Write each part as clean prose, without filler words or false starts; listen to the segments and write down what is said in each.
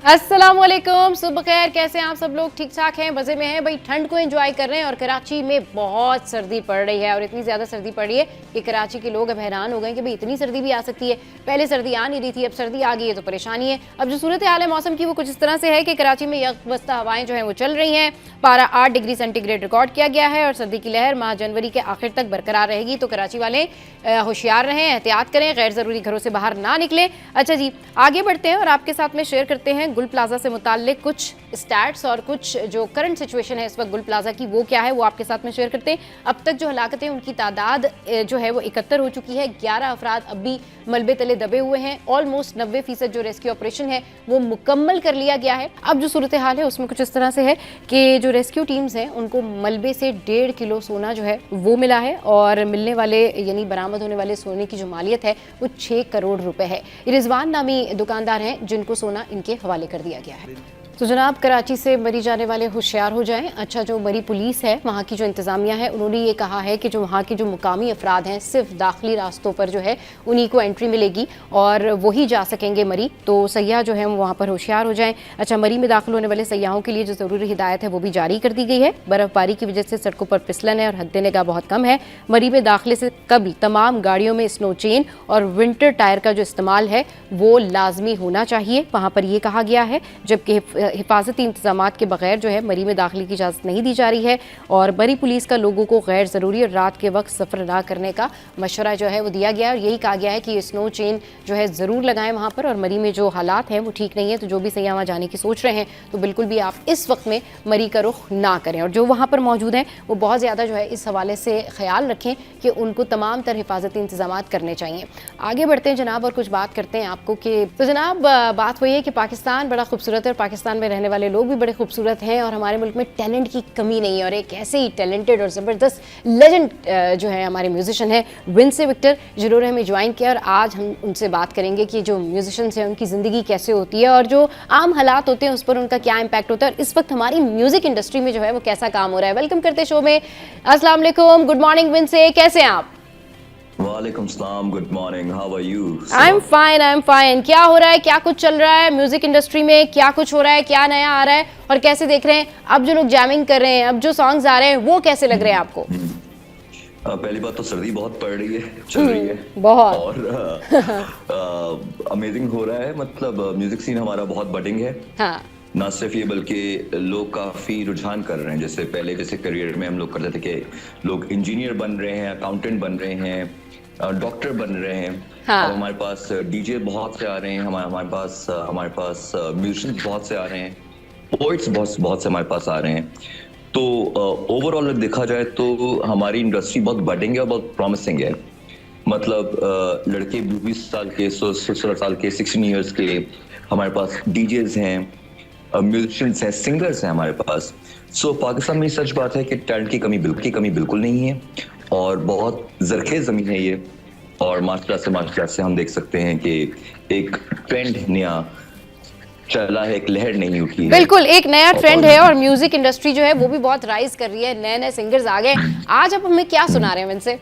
अस्सलामुअलैकुम, सुबह खैर। कैसे हैं आप सब लोग? ठीक ठाक हैं, मज़े में हैं भाई। ठंड को एंजॉय कर रहे हैं और कराची में बहुत सर्दी पड़ रही है और इतनी ज़्यादा सर्दी पड़ रही है कि कराची के लोग अब हैरान हो गए कि भाई इतनी सर्दी भी आ सकती है। पहले सर्दी आ नहीं रही थी, अब सर्दी आ गई है तो परेशानी है। अब जो सूरत हाल है मौसम की वो कुछ इस तरह से है कि कराची में यकबस्ता हवाएं जो हैं वो चल रही हैं। पारा 8 डिग्री सेंटीग्रेड रिकॉर्ड किया गया है और सर्दी की लहर माह जनवरी के आखिर तक बरकरार रहेगी। तो कराची वाले होशियार रहें, एहतियात करें, गैर ज़रूरी घरों से बाहर ना निकलें। अच्छा जी, आगे बढ़ते हैं और आपके साथ में शेयर करते हैं गुल प्लाजा से मुताल्लिक कुछ स्टैट्स और कुछ जो करंट सिचुएशन है इस वक्त गुल प्लाजा की वो क्या है वो आपके साथ में शेयर करते हैं। अब तक जो हलाकतें उनकी तादाद जो है वो 71 हो चुकी है। 11 अफराद अब भी मलबे तले दबे हुए हैं। ऑलमोस्ट 90% जो रेस्क्यू ऑपरेशन है वो मुकम्मल कर लिया गया है। अब जो सूरत हाल है उसमें कुछ इस तरह से है कि जो रेस्क्यू टीम्स हैं उनको मलबे से 1.5 किलो सोना जो है वो मिला है और मिलने वाले यानी बरामद होने वाले सोने की जो मालियत है वो 6 करोड़ रुपए है। रिजवान नामी दुकानदार हैं जिनको सोना इनके हवाले कर दिया गया है। तो जनाब, कराची से मरी जाने वाले होशियार हो जाएं। अच्छा, जो मरी पुलिस है, वहाँ की जो इंतज़ामिया है, उन्होंने ये कहा है कि जो वहाँ के जो मुकामी अफराद हैं सिर्फ दाखिली रास्तों पर जो है उन्हीं को एंट्री मिलेगी और वही जा सकेंगे मरी। तो सयाह जो है वो वहाँ पर होशियार हो जाएं। अच्छा, मरी में दाखिल होने वाले सयाहों के लिए जो ज़रूरी हिदायत है वो भी जारी कर दी गई है। बर्फ़बारी की वजह से सड़कों पर फिसलन है और हद निगाह बहुत कम है। मरी में दाखिले से कबल तमाम गाड़ियों में स्नो चेन और विंटर टायर का जो इस्तेमाल है वो लाजमी होना चाहिए, वहाँ पर यह कहा गया है। जबकि हिफाजती इंतजामात के बगैर जो है मरी में दाखिले की इजाज़त नहीं दी जा रही है और मरी पुलिस का लोगों को गैर ज़रूरी और रात के वक्त सफ़र ना करने का मशवरा जो है वो दिया गया है और यही कहा गया है कि स्नो चेन जो है ज़रूर लगाएं वहाँ पर। और मरी में जो हालात हैं वो ठीक नहीं है, तो जो भी सयाह वहाँ जाने की सोच रहे हैं तो बिल्कुल भी आप इस वक्त में मरी का रुख ना करें और जो वहाँ पर मौजूद हैं वो बहुत ज़्यादा जो है इस हवाले से ख्याल रखें कि उनको तमाम तर हिफाजती इंतजाम करने चाहिए। आगे बढ़ते हैं जनाब और कुछ बात करते हैं आपको कि तो जनाब बात वही है कि पाकिस्तान बड़ा खूबसूरत है और पाकिस्तान में रहने वाले लोग भी बड़े खूबसूरत हैं और हमारे मुल्क में टैलेंट की कमी नहीं है। और एक ऐसे ही टैलेंटेड और ज़बरदस्त लेजेंड जो है हमारे म्यूजिशियन है विंसे विक्टर, जिन्होंने हमें ज्वाइन किया और आज हम उनसे बात करेंगे कि जो म्यूजिशियंस हैं उनकी ज़िंदगी कैसे होती है और जो आम हालात होते हैं उस पर उनका क्या इम्पैक्ट होता है और इस वक्त हमारी म्यूज़िक इंडस्ट्री में जो है वो कैसा काम हो रहा है। वेलकम करते शो में। अस्सलाम वालेकुम, गुड मॉर्निंग विंसे, कैसे हैं आप? वालेकुम सलाम, good morning, how are you? I am fine. क्या हो रहा है, क्या कुछ चल रहा है म्यूजिक इंडस्ट्री में? क्या कुछ हो रहा है, क्या नया आ रहा है और कैसे देख रहे हैं अब जो लोग जैमिंग कर रहे हैं, अब जो सॉन्ग्स आ रहे हैं वो कैसे लग रहे हैं आपको? पहली बात तो सर्दी बहुत पड़ रही है, चल रही है बहुत और अमेजिंग हो रहा है। मतलब म्यूजिक सीन हमारा बहुत बडिंग है। हाँ, ना सिर्फ ये बल्कि लोग काफी रुझान कर रहे हैं। जैसे पहले जैसे करियर में हम लोग करते थे कि लोग इंजीनियर बन रहे हैं, अकाउंटेंट बन रहे हैं, डॉक्टर बन रहे हैं। हाँ। अब हमारे पास डीजे बहुत से आ रहे हैं, हमारे पास म्यूजिशियंस बहुत से आ रहे हैं, पोइट्स बहुत से हमारे पास आ रहे हैं। तो ओवरऑल देखा जाए तो हमारी इंडस्ट्री बहुत बडिंग है और बहुत प्रॉमिसिंग है। मतलब लड़के 20 साल के, 16 साल के, 16 इयर्स के हमारे पास डीजेस हैं, म्यूजिशियंस हैं, सिंगर्स हैं हमारे पास। सो पाकिस्तान में सच बात है कि टैलेंट की कमी बिल्कुल नहीं है और बहुत जरखेज जमीन है ये। और माशाल्लाह से हम देख सकते हैं कि एक ट्रेंड नया चला है, एक लहर नहीं उठी है। बिल्कुल एक नया ट्रेंड है और म्यूजिक इंडस्ट्री जो है वो भी बहुत राइज कर रही है, नए नए सिंगर्स आ गए। आज आप हमें क्या सुना रहे हैं विंसे?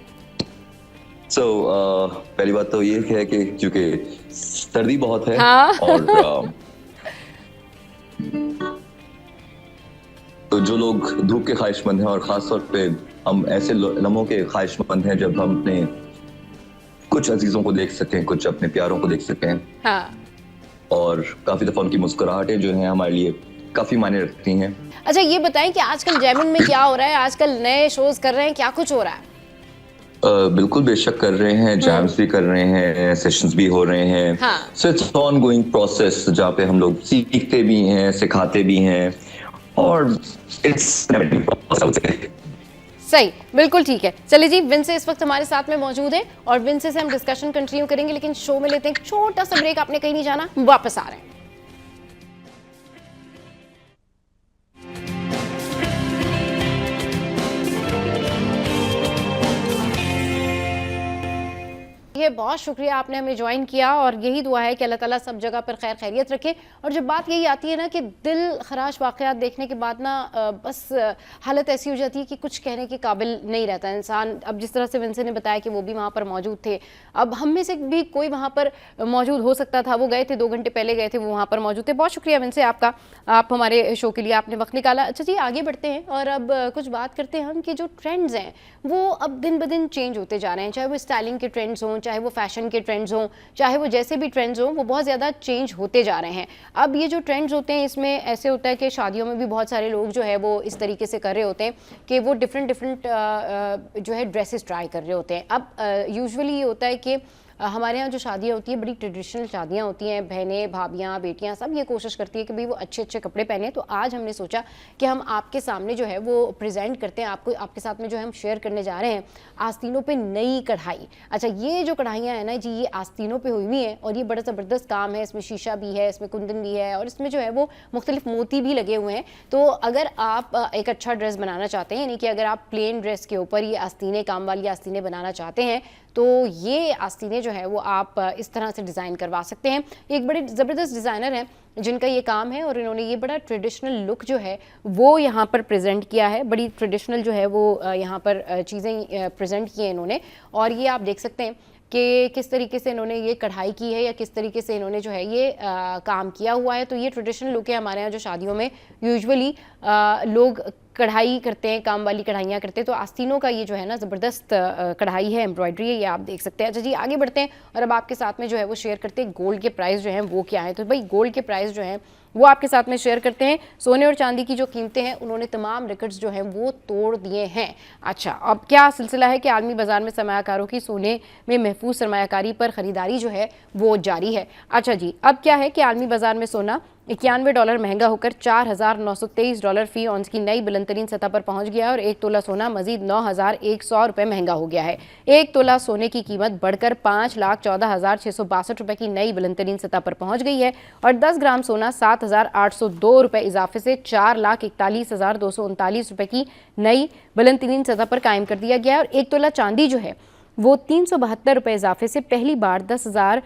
पहली बात तो ये है कि क्योंकि सर्दी बहुत है हाँ। और तो जो लोग धूप के ख्वाहिशमंद हैं और खासतौर पे हम ऐसे लम्हों के ख्वाहिशमंद हैं जब हम अपने कुछ अजीजों को देख सकें, कुछ अपने प्यारों को देख सकें। हाँ। और काफी दफा उनकी मुस्कुराहटें जो हैं हमारे लिए काफी मायने रखती हैं। अच्छा, ये बताएं कि आजकल जैमिंग में क्या हो रहा है? आजकल नए शोज कर रहे हैं, क्या कुछ हो रहा है? बिल्कुल बेशक कर रहे हैं, जैम्स भी कर रहे हैं, सेशंस भी हो रहे हैं। हाँ। So it's on going process जहाँ पे हम लोग सीखते भी हैं, सिखाते भी हैं और इट्स सही, बिल्कुल ठीक है। चलिए जी, विंसे इस वक्त हमारे साथ में मौजूद है और विंसे से हम डिस्कशन कंटिन्यू करेंगे, लेकिन शो में लेते हैं एक छोटा सा ब्रेक। आपने कहीं नहीं जाना, वापस आ रहे हैं। है, बहुत शुक्रिया आपने हमें ज्वाइन किया, और यही दुआ है कि अल्लाह ताला सब जगह पर खैर खैरियत रखे। और जब बात यही आती है ना कि दिल खराश वाक़यात देखने के बाद ना बस हालत ऐसी हो जाती है कि कुछ कहने के काबिल नहीं रहता इंसान। अब जिस तरह से विंसे ने बताया कि वो भी वहाँ पर मौजूद थे, अब हम में से भी कोई वहाँ पर मौजूद हो सकता था, वो गए थे 2 घंटे पहले गए थे, वो वहाँ पर मौजूद थे। बहुत शुक्रिया विंसे आपका, आप हमारे शो के लिए आपने वक्त निकाला। अच्छा जी, आगे बढ़ते हैं और अब कुछ बात करते हैं हम कि जो ट्रेंड्स हैं वो अब दिन ब दिन चेंज होते जा रहे हैं, चाहे वो स्टाइलिंग के ट्रेंड्स हों, चाहे वो फैशन के ट्रेंड्स हों, चाहे वो जैसे भी ट्रेंड्स हों, वो बहुत ज़्यादा चेंज होते जा रहे हैं। अब ये जो ट्रेंड्स होते हैं इसमें ऐसे होता है कि शादियों में भी बहुत सारे लोग जो है वो इस तरीके से कर रहे होते हैं कि वो डिफरेंट जो है ड्रेसेस ट्राई कर रहे होते हैं। अब यूजुअली ये होता है कि हमारे यहाँ जो शादियाँ होती हैं बड़ी ट्रेडिशनल शादियाँ होती हैं, बहनें भाभियाँ बेटियाँ सब ये कोशिश करती है कि भाई वो अच्छे अच्छे कपड़े पहने। तो आज हमने सोचा कि हम आपके सामने जो है वो प्रेजेंट करते हैं, आपको आपके साथ में जो है हम शेयर करने जा रहे हैं आस्तीनों पे नई कढ़ाई। अच्छा, ये जो कढ़ाइयाँ हैं ना जी, ये आस्तीनों पे हुई हुई हैं और ये बड़ा ज़बरदस्त काम है। इसमें शीशा भी है, इसमें कुंदन भी है और इसमें जो है वो मुख्तलिफ मोती भी लगे हुए हैं। तो अगर आप एक अच्छा ड्रेस बनाना चाहते हैं, यानी कि अगर आप प्लेन ड्रेस के ऊपर ये आस्तीनें, काम वाली आस्तीनें बनाना चाहते हैं, तो ये आस्तीनें जो है वो आप इस तरह से डिज़ाइन करवा सकते हैं। एक बड़े ज़बरदस्त डिज़ाइनर हैं जिनका ये काम है और इन्होंने ये बड़ा ट्रेडिशनल लुक जो है वो यहाँ पर प्रेजेंट किया है। बड़ी ट्रेडिशनल जो है वो यहाँ पर चीज़ें प्रेजेंट की हैं इन्होंने, और ये आप देख सकते हैं कि किस तरीके से इन्होंने ये कढ़ाई की है या किस तरीके से इन्होंने जो है ये काम किया हुआ है। तो ये ट्रेडिशनल लुक है। हमारे यहाँ जो शादियों में यूजुअली लोग कढ़ाई करते हैं, काम वाली कढ़ाइयाँ करते हैं, तो आस्तीनों का ये जो है ना ज़बरदस्त कढ़ाई है, एम्ब्रॉयडरी है, ये आप देख सकते हैं। अच्छा जी, आगे बढ़ते हैं और अब आपके साथ में जो है वो शेयर करते हैं गोल्ड के प्राइस जो हैं वो क्या है। तो भाई गोल्ड के प्राइस जो हैं वो आपके साथ में शेयर करते हैं। सोने और चांदी की जो कीमतें हैं उन्होंने तमाम रिकॉर्ड्स जो हैं वो तोड़ दिए हैं। अच्छा, अब क्या सिलसिला है कि आलमी बाजार में सरमायाकारों की सोने में महफूज सरमायाकारी पर ख़रीदारी जो है वो जारी है। अच्छा जी, अब क्या है कि आलमी बाजार में सोना $91 महंगा होकर $4,923 फी औंस की नई बुलंद तरीन सतह पर पहुंच गया है और 1 तोला सोना मजीद $9,100 महंगा हो गया है। 1 तोला सोने की कीमत बढ़कर $5,14,662 की नई बुलंद तरीन सतह पर पहुंच गई है और 10 ग्राम सोना $7,802 इजाफे से $4,41,239 की नई बुलंद तरीन सतह पर कायम कर दिया गया है। और 1 तोला चांदी जो है वो $372 इजाफे से पहली बार 10,000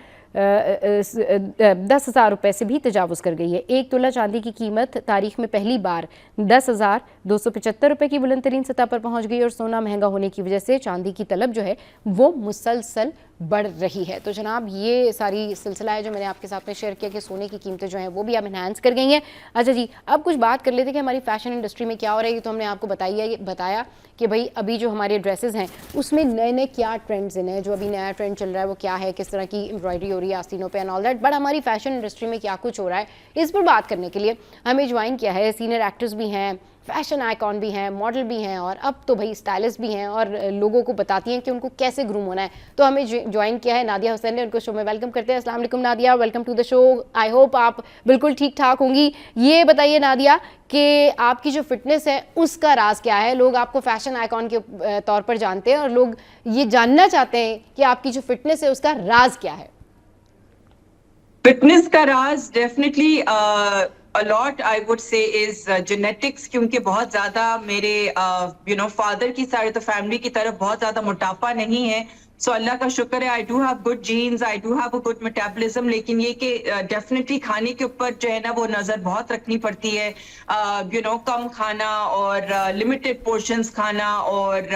रुपये से भी तजावुज़ कर गई है। 1 तोला चांदी की कीमत तारीख में पहली बार 10,275 रुपये की बुलंद तरीन सतह पर पहुंच गई और सोना महंगा होने की वजह से चांदी की तलब जो है वो मुसलसल बढ़ रही है। तो जनाब, ये सारी सिलसिला है जो मैंने आपके साथ में शेयर किया कि सोने की कीमतें जो हैं वो भी अब इन्हांस कर गई हैं। अच्छा जी, अब कुछ बात कर लेते हैं कि हमारी फैशन इंडस्ट्री में क्या हो रहा है। तो हमने आपको बताया कि भाई अभी जो हमारे ड्रेसेस हैं उसमें नए नए क्या ट्रेंड्स हैं, जो अभी नया ट्रेंड चल रहा है वो क्या है, किस तरह की एम्ब्रॉयडरी हो रही है आस्तीनों पे एंड ऑल दैट। बट हमारी फैशन इंडस्ट्री में क्या कुछ हो रहा है, इस पर बात करने के लिए हमें ज्वाइन किया है सीनियर एक्टर्स भी हैं, फैशन आइकॉन भी हैं, मॉडल भी हैं और अब तो भाई स्टाइलिस्ट भी हैं और लोगों को बताती हैं कि उनको कैसे ग्रूम होना है। तो हमें ज्वाइन किया है नादिया हुसैन ने, उनको शो में वेलकम करते हैं। अस्सलाम वालेकुम Nadia, welcome to the show. I hope आप बिल्कुल ठीक ठाक होंगी। ये बताइए नादिया कि आपकी जो फिटनेस है उसका राज क्या है। लोग आपको फैशन आइकॉन के तौर पर जानते हैं और लोग ये जानना चाहते हैं कि आपकी जो फिटनेस है उसका राज क्या है। फिटनेस का राज definitely a lot I would say is genetics, क्योंकि बहुत ज्यादा मेरे फादर की साइड तो फैमिली की तरफ बहुत ज्यादा मोटापा नहीं है। सो अल्लाह का शुक्र है, I do have good genes, I do have a good metabolism. लेकिन ये कि डेफिनेटली खाने के ऊपर जो है ना वो नजर बहुत रखनी पड़ती है। कम खाना और लिमिटेड पोर्शंस खाना और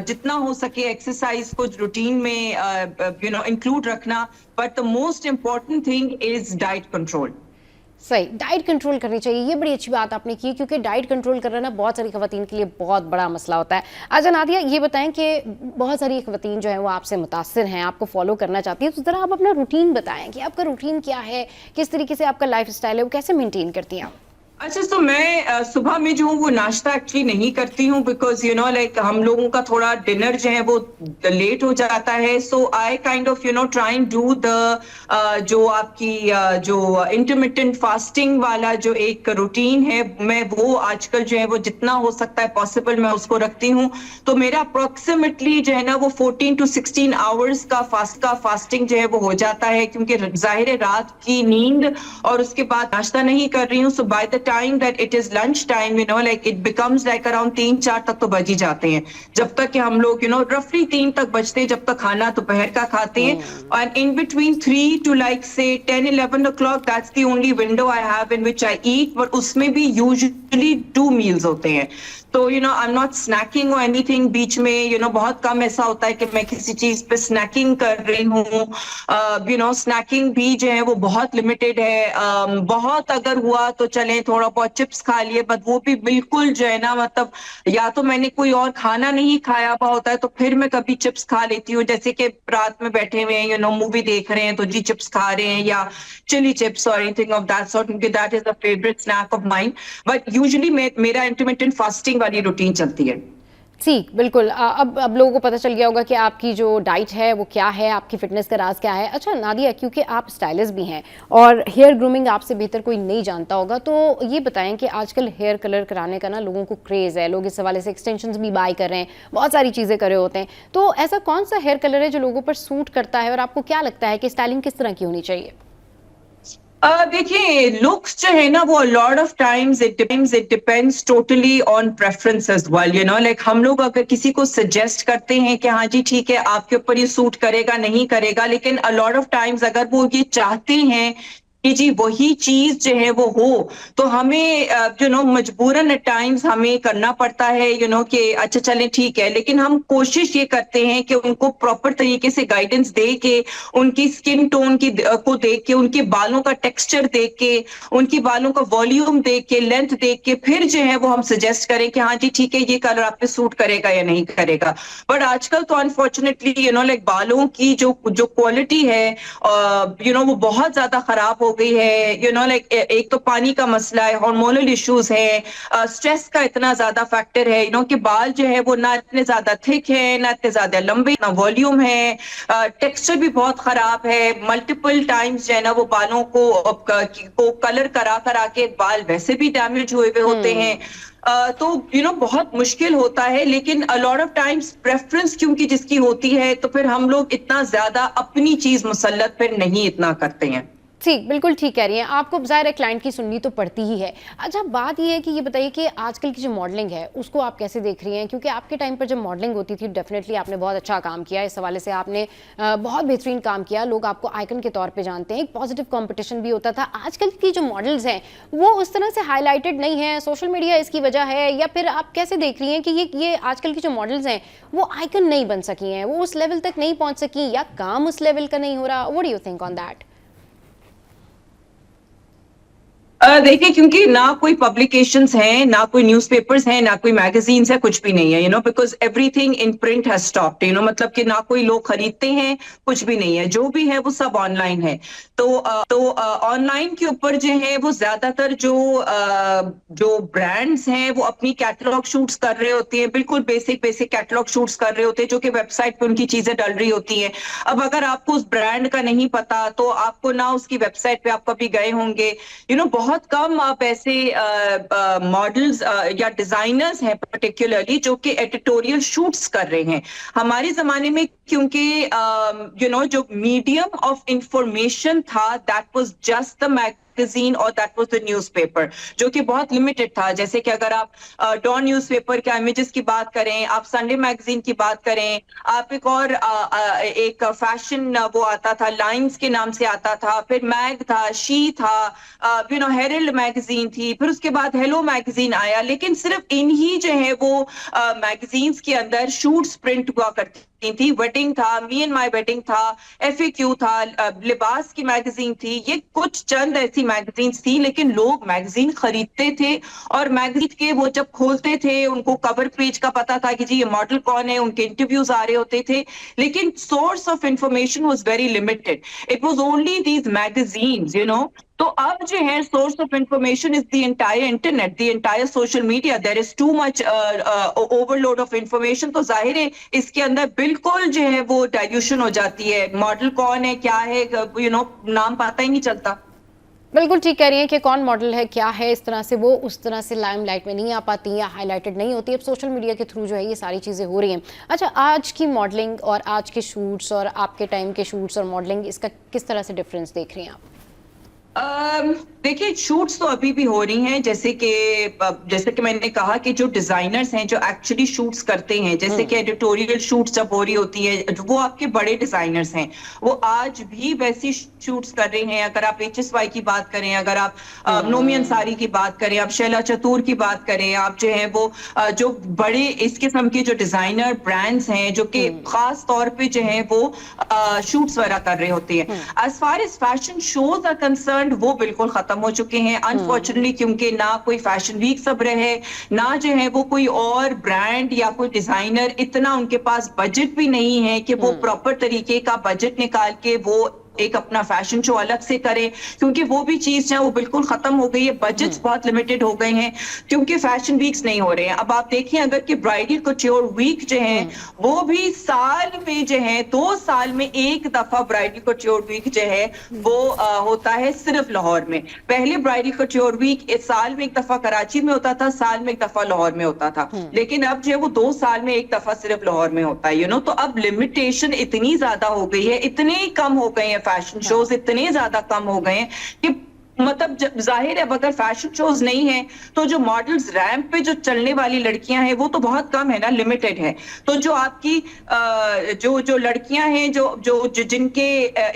जितना हो सके एक्सरसाइज को रूटीन में इंक्लूड रखना। But the most important thing is diet control. सही, डाइट कंट्रोल करनी चाहिए। ये बड़ी अच्छी बात आपने की, क्योंकि डाइट कंट्रोल करना ना बहुत सारी खवातीन के लिए बहुत बड़ा मसला होता है। अच्छा नादिया, ये बताएं कि बहुत सारी खवातीन जो है वो आपसे मुतासिर हैं, आपको फॉलो करना चाहती हैं, तो ज़रा आप अपना रूटीन बताएं कि आपका रूटीन क्या है, किस तरीके से आपका लाइफ स्टाइल है, वो कैसे मेनटेन करती हैं आप। अच्छा, तो मैं सुबह में जो हूँ वो नाश्ता एक्चुअली नहीं करती हूँ, बिकॉज लाइक हम लोगों का थोड़ा डिनर जो है वो लेट हो जाता है। So I kind of try and do the जो आपकी जो इंटरमिटेंट फास्टिंग वाला जो एक रूटीन है, मैं वो आजकल जो है वो जितना हो सकता है पॉसिबल मैं उसको रखती हूँ। तो मेरा अप्रोक्सीमेटली जो है ना वो 14 to 16 आवर्स का फास्टिंग जो है वो हो जाता है, क्योंकि जाहिर है रात की नींद और उसके बाद नाश्ता नहीं कर रही हूँ। So by the time that it is lunch time, you know, like it becomes like around 3-4 तक तो बज ही जाते हैं, जब तक कि हम लोग, you know, roughly 3 तक बजते हैं जब तक खाना दोपहर का खाते हैं, and in between 3 to like say 10-11 o'clock, that's the only window I have in which I eat, but उसमें भी usually 2 meals होते हैं. तो you know I am not snacking और एनीथिंग बीच में, यू नो बहुत कम ऐसा होता है कि मैं किसी चीज पे स्नैकिंग कर रही हूँ. यू नो स्नैकिंग भी जो है वो बहुत लिमिटेड है. बहुत अगर हुआ तो चले थोड़ा बहुत चिप्स खा लिए, बट वो भी बिल्कुल जो है ना, मतलब या तो मैंने कोई और खाना नहीं खाया हुआ होता है तो फिर मैं कभी चिप्स खा लेती हूँ, जैसे कि रात में बैठे हुए हैं, यू नो मूवी देख रहे हैं तो जी चिप्स खा रहे हैं, या चिली चिप्स और एनीथिंग ऑफ दैट सॉर्ट, क्योंकि that is a favourite snack of mine. But usually मेरा इंटरमिटेंट फास्टिंग वाली रूटीन चलती है. जी बिल्कुल. अब लोगों को पता चल गया होगा कि आपकी जो डाइट है वो क्या है, आपकी फिटनेस का राज क्या है. अच्छा नादिया, क्योंकि आप स्टाइलिस्ट भी हैं और हेयर ग्रूमिंग आपसे बेहतर कोई नहीं जानता होगा, तो ये बताएं कि आजकल हेयर कलर कराने का ना लोगों को क्रेज़ है, लोग इस हवाले से एक्सटेंशंस भी बाय कर रहे हैं, बहुत सारी चीज़ें कर रहे होते हैं. तो ऐसा कौन सा हेयर कलर है जो लोगों पर सूट करता है और आपको क्या लगता है कि स्टाइलिंग किस तरह की होनी चाहिए? देखिए लुक्स जो है ना वो lot of times it depends totally on preference as well, you know, like हम लोग अगर किसी को सजेस्ट करते हैं कि हाँ जी ठीक है आपके ऊपर ये सूट करेगा नहीं करेगा, लेकिन अ लॉट ऑफ टाइम्स अगर वो ये चाहते हैं कि जी वही चीज जो है वो हो, तो हमें यू नो मजबूरन एट टाइम्स हमें करना पड़ता है, यू नो कि अच्छा चलें ठीक है, लेकिन हम कोशिश ये करते हैं कि उनको प्रॉपर तरीके से गाइडेंस दे के, उनकी स्किन टोन की को देख के, उनके बालों का टेक्सचर देख के, उनकी बालों का वॉल्यूम देख के, लेंथ देख के, फिर जो है वो हम सजेस्ट करें कि हाँ जी ठीक है ये कलर आप पे सूट करेगा या नहीं करेगा. बट आजकल तो अनफॉर्चुनेटली यू नो लाइक बालों की जो क्वालिटी है यू नो वो बहुत ज्यादा खराब हो गई है. यू नो लाइक एक तो पानी का मसला है, हार्मोनल इश्यूज है, स्ट्रेस का इतना ज्यादा फैक्टर है, यू नो कि बाल जो है वो ना इतने ज्यादा थिक है, ना इतने ज्यादा लंबे, ना वॉल्यूम है, टेक्सचर भी बहुत खराब है. मल्टीपल टाइम्स जो है ना वो बालों को कलर करा करा के बाल वैसे भी डैमेज हुए हुए होते हैं. तो यू नो बहुत मुश्किल होता है, लेकिन a lot of times preference क्योंकि जिसकी होती है तो फिर हम लोग इतना ज्यादा अपनी चीज मुसल्लत पर नहीं इतना करते हैं. ठीक, बिल्कुल ठीक कह रही हैं आपको. ज़ाहिर है क्लाइंट की सुननी तो पड़ती ही है. अच्छा बात ये है कि ये बताइए कि आजकल की जो मॉडलिंग है उसको आप कैसे देख रही हैं, क्योंकि आपके टाइम पर जब मॉडलिंग होती थी डेफिनेटली आपने बहुत अच्छा काम किया, इस हवाले से आपने बहुत बेहतरीन काम किया, लोग आपको आइकन के तौर पे जानते हैं, एक पॉजिटिव कंपटीशन भी होता था. आजकल की जो मॉडल्स हैं वो उस तरह से हाईलाइटेड नहीं है, सोशल मीडिया इसकी वजह है, या फिर आप कैसे देख रही हैं कि ये आजकल की जो मॉडल्स हैं वो आइकन नहीं बन सकी हैं, वो उस लेवल तक नहीं पहुँच सकी, या काम उस लेवल का नहीं हो रहा? What do you think on that? देखिए क्योंकि ना कोई पब्लिकेशंस हैं, ना कोई न्यूज़पेपर्स हैं, ना कोई मैगजीन्स है, कुछ भी नहीं है, you know, because everything in print has stopped, you know, मतलब कि ना कोई लोग खरीदते हैं, कुछ भी नहीं है, जो भी है वो सब ऑनलाइन है. तो ऑनलाइन के ऊपर जो है वो ज्यादातर जो ब्रांड्स हैं वो अपनी कैटलॉग शूट्स कर रहे होते हैं, बिल्कुल बेसिक कैटलॉग शूट्स कर रहे होते हैं जो कि वेबसाइट पे उनकी चीजें डल रही होती हैं. अब अगर आपको उस ब्रांड का नहीं पता तो आपको ना उसकी वेबसाइट पे आप कभी गए होंगे, यू नो, बहुत कम आप ऐसे मॉडल्स या डिजाइनर्स हैं पर्टिकुलरली जो कि एडिटोरियल शूट्स कर रहे हैं. हमारे जमाने में क्योंकि यू नो जो मीडियम ऑफ इंफॉर्मेशन था that was just the magazine और दैट वाज द न्यूज़पेपर, जो कि बहुत लिमिटेड था. जैसे कि अगर आप डॉन न्यूज़पेपर के इमेजेस की बात करें, आप संडे मैगजीन की बात करें, आप एक फैशन वो आता था लाइंस के नाम से आता था, फिर मैग था, शी था, यू नो हेरल्ड मैगजीन थी, फिर उसके बाद हेलो मैगजीन आया. लेकिन सिर्फ इन्हीं जो है वो मैगजीन्स के अंदर शूट्स प्रिंट हुआ करती थी. वेडिंग था, मी एंड माय वेडिंग था, FAQ था, लिबास की मैगजीन थी, ये कुछ चंद ऐसी मैगजीन्स थी. लेकिन लोग मैगजीन खरीदते थे और मैगजीन के वो जब खोलते थे उनको कवर पेज का पता था कि जी ये मॉडल कौन है, उनके इंटरव्यूज आ रहे होते थे, लेकिन source of information was very limited. It was only these magazines, you know. तो अब जो है source of information is the entire internet, the entire social media. There is too much overload of information. तो जाहिर है इसके अंदर बिल्कुल जो है वो डाइल्यूशन हो जाती है. मॉडल कौन है, क्या है, यू नो, नाम पता ही नहीं चलता. बिल्कुल ठीक कह रही हैं कि कौन मॉडल है, क्या है, इस तरह से वो उस तरह से लाइमलाइट में नहीं आ पाती या हाईलाइटेड नहीं होती. अब सोशल मीडिया के थ्रू जो है ये सारी चीज़ें हो रही हैं. अच्छा आज की मॉडलिंग और आज के शूट्स और आपके टाइम के शूट्स और मॉडलिंग, इसका किस तरह से डिफरेंस देख रही हैं आप? देखिए शूट्स तो अभी भी हो रही हैं, जैसे कि मैंने कहा कि जो डिजाइनर्स हैं जो एक्चुअली शूट्स करते हैं, जैसे कि एडिटोरियल शूट्स जब हो रही होती है, वो आपके बड़े डिजाइनर्स हैं, वो आज भी वैसी शूट्स कर रहे हैं। अगर आप HSY की बात करें, अगर आप नोमी अंसारी की बात करें, आप शैला चतुर की बात करें, आप जो है वो जो बड़े इस किस्म के जो डिजाइनर ब्रांड्स हैं जो कि खास तौर पे जो है वो शूट्स वगैरह कर रहे होते हैं। As far as fashion shows are concern, वो बिल्कुल खत्म हो चुके हैं अनफॉर्चुनेटली, क्योंकि ना कोई फैशन वीक सब रहे, ना जो है वो कोई और ब्रांड या कोई डिजाइनर, इतना उनके पास बजट भी नहीं है कि वो प्रॉपर तरीके का बजट निकाल के वो एक अपना फैशन शो अलग से करे, क्योंकि वो भी चीज है वो बिल्कुल खत्म हो गई है। बजट्स बहुत लिमिटेड हो गए हैं क्योंकि फैशन वीक्स नहीं हो रहे हैं। अब आप देखिए अगर कि ब्राइडल कल्चर वीक जो है वो भी साल में जो है 2 साल में एक दफा ब्राइडल कल्चर वीक जो है वो होता है सिर्फ लाहौर में। पहले ब्राइडल कल्चर वीक इस साल में एक दफा कराची में होता था, साल में एक दफा लाहौर में होता था, लेकिन अब जो है वो 2 साल में एक दफा सिर्फ लाहौर में होता है, तो अब लिमिटेशन इतनी ज्यादा हो गई है, इतने कम हो गए हैं फैशन शोज, इतने ज्यादा कम हो गए हैं कि मतलब जाहिर है अगर फैशन शोज नहीं है तो जो मॉडल्स रैंप पे जो चलने वाली लड़कियां हैं वो तो बहुत कम है ना, लिमिटेड है। तो जो आपकी जो लड़कियां हैं जो जिनके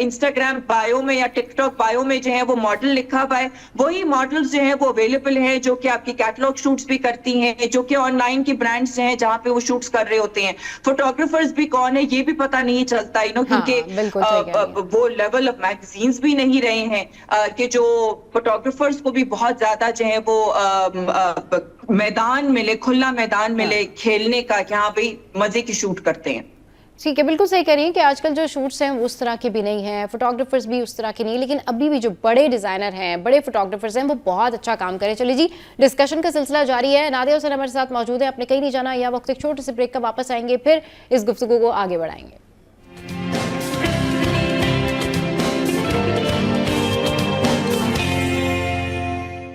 इंस्टाग्राम बायो में या टिकटॉक बायो में जो है वो मॉडल लिखा हुआ है, वही मॉडल्स जो है वो अवेलेबल है जो कि आपकी कैटलॉग शूट्स भी करती हैं, जो कि ऑनलाइन की ब्रांड्स हैं जहां पे वो शूट्स कर रहे होते हैं। फोटोग्राफर्स भी कौन है ये भी पता नहीं चलता, क्योंकि वो लेवल ऑफ मैगजीन्स भी नहीं रहे हैं कि जो फोटोग्राफर्स को भी बहुत ज्यादा जो है वो मैदान मिले, खुला मैदान मिले खेलने का, कि हाँ भाई मजे की शूट करते हैं। ठीक है, बिल्कुल सही कह रही हैं कि आजकल जो शूट्स हैं वो उस तरह के भी नहीं हैं, फोटोग्राफर्स भी उस तरह के नहीं, लेकिन अभी भी जो बड़े डिजाइनर हैं, बड़े फोटोग्राफर्स हैं, वो बहुत अच्छा काम करें। चलिए जी, डिस्कशन का सिलसिला जारी है। नादिया हुसैन हमारे साथ मौजूद है, आपने कहीं नहीं जाना, या वक्त एक छोटे से ब्रेक का, वापस आएंगे फिर इस गुफ्तगू को आगे बढ़ाएंगे।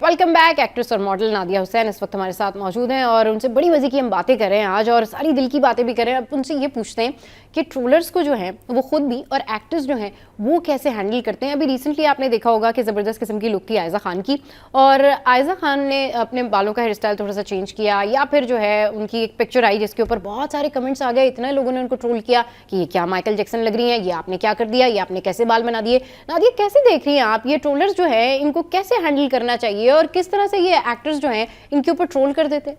Welcome back. एक्ट्रेस और मॉडल नादिया हुसैन इस वक्त हमारे साथ मौजूद हैं और उनसे बड़ी मजे की हम बातें कर रहे हैं आज, और सारी दिल की बातें भी कर रहे हैं। अब उनसे ये पूछते हैं कि ट्रोलर्स को जो है वो खुद भी और एक्टर्स जो हैं वो कैसे हैंडल करते हैं। अभी रिसेंटली आपने देखा होगा कि ज़बरदस्त किस्म की लुक थी आयज़ा खान की, और आयज़ा खान ने अपने बालों का हेयर स्टाइल थोड़ा सा चेंज किया, या फिर जो है उनकी एक पिक्चर आई जिसके ऊपर बहुत सारे कमेंट्स आ गए, इतने लोगों ने उनको ट्रोल किया कि ये क्या माइकल जैक्सन लग रही हैं, ये आपने क्या कर दिया, ये आपने कैसे बाल बना दिए। नादिया, कैसे देख रही हैं आप ये ट्रोलर्स जो है, इनको कैसे हैंडल करना चाहिए और किस तरह से ये एक्टर्स जो हैं इनके ऊपर ट्रोल कर देते?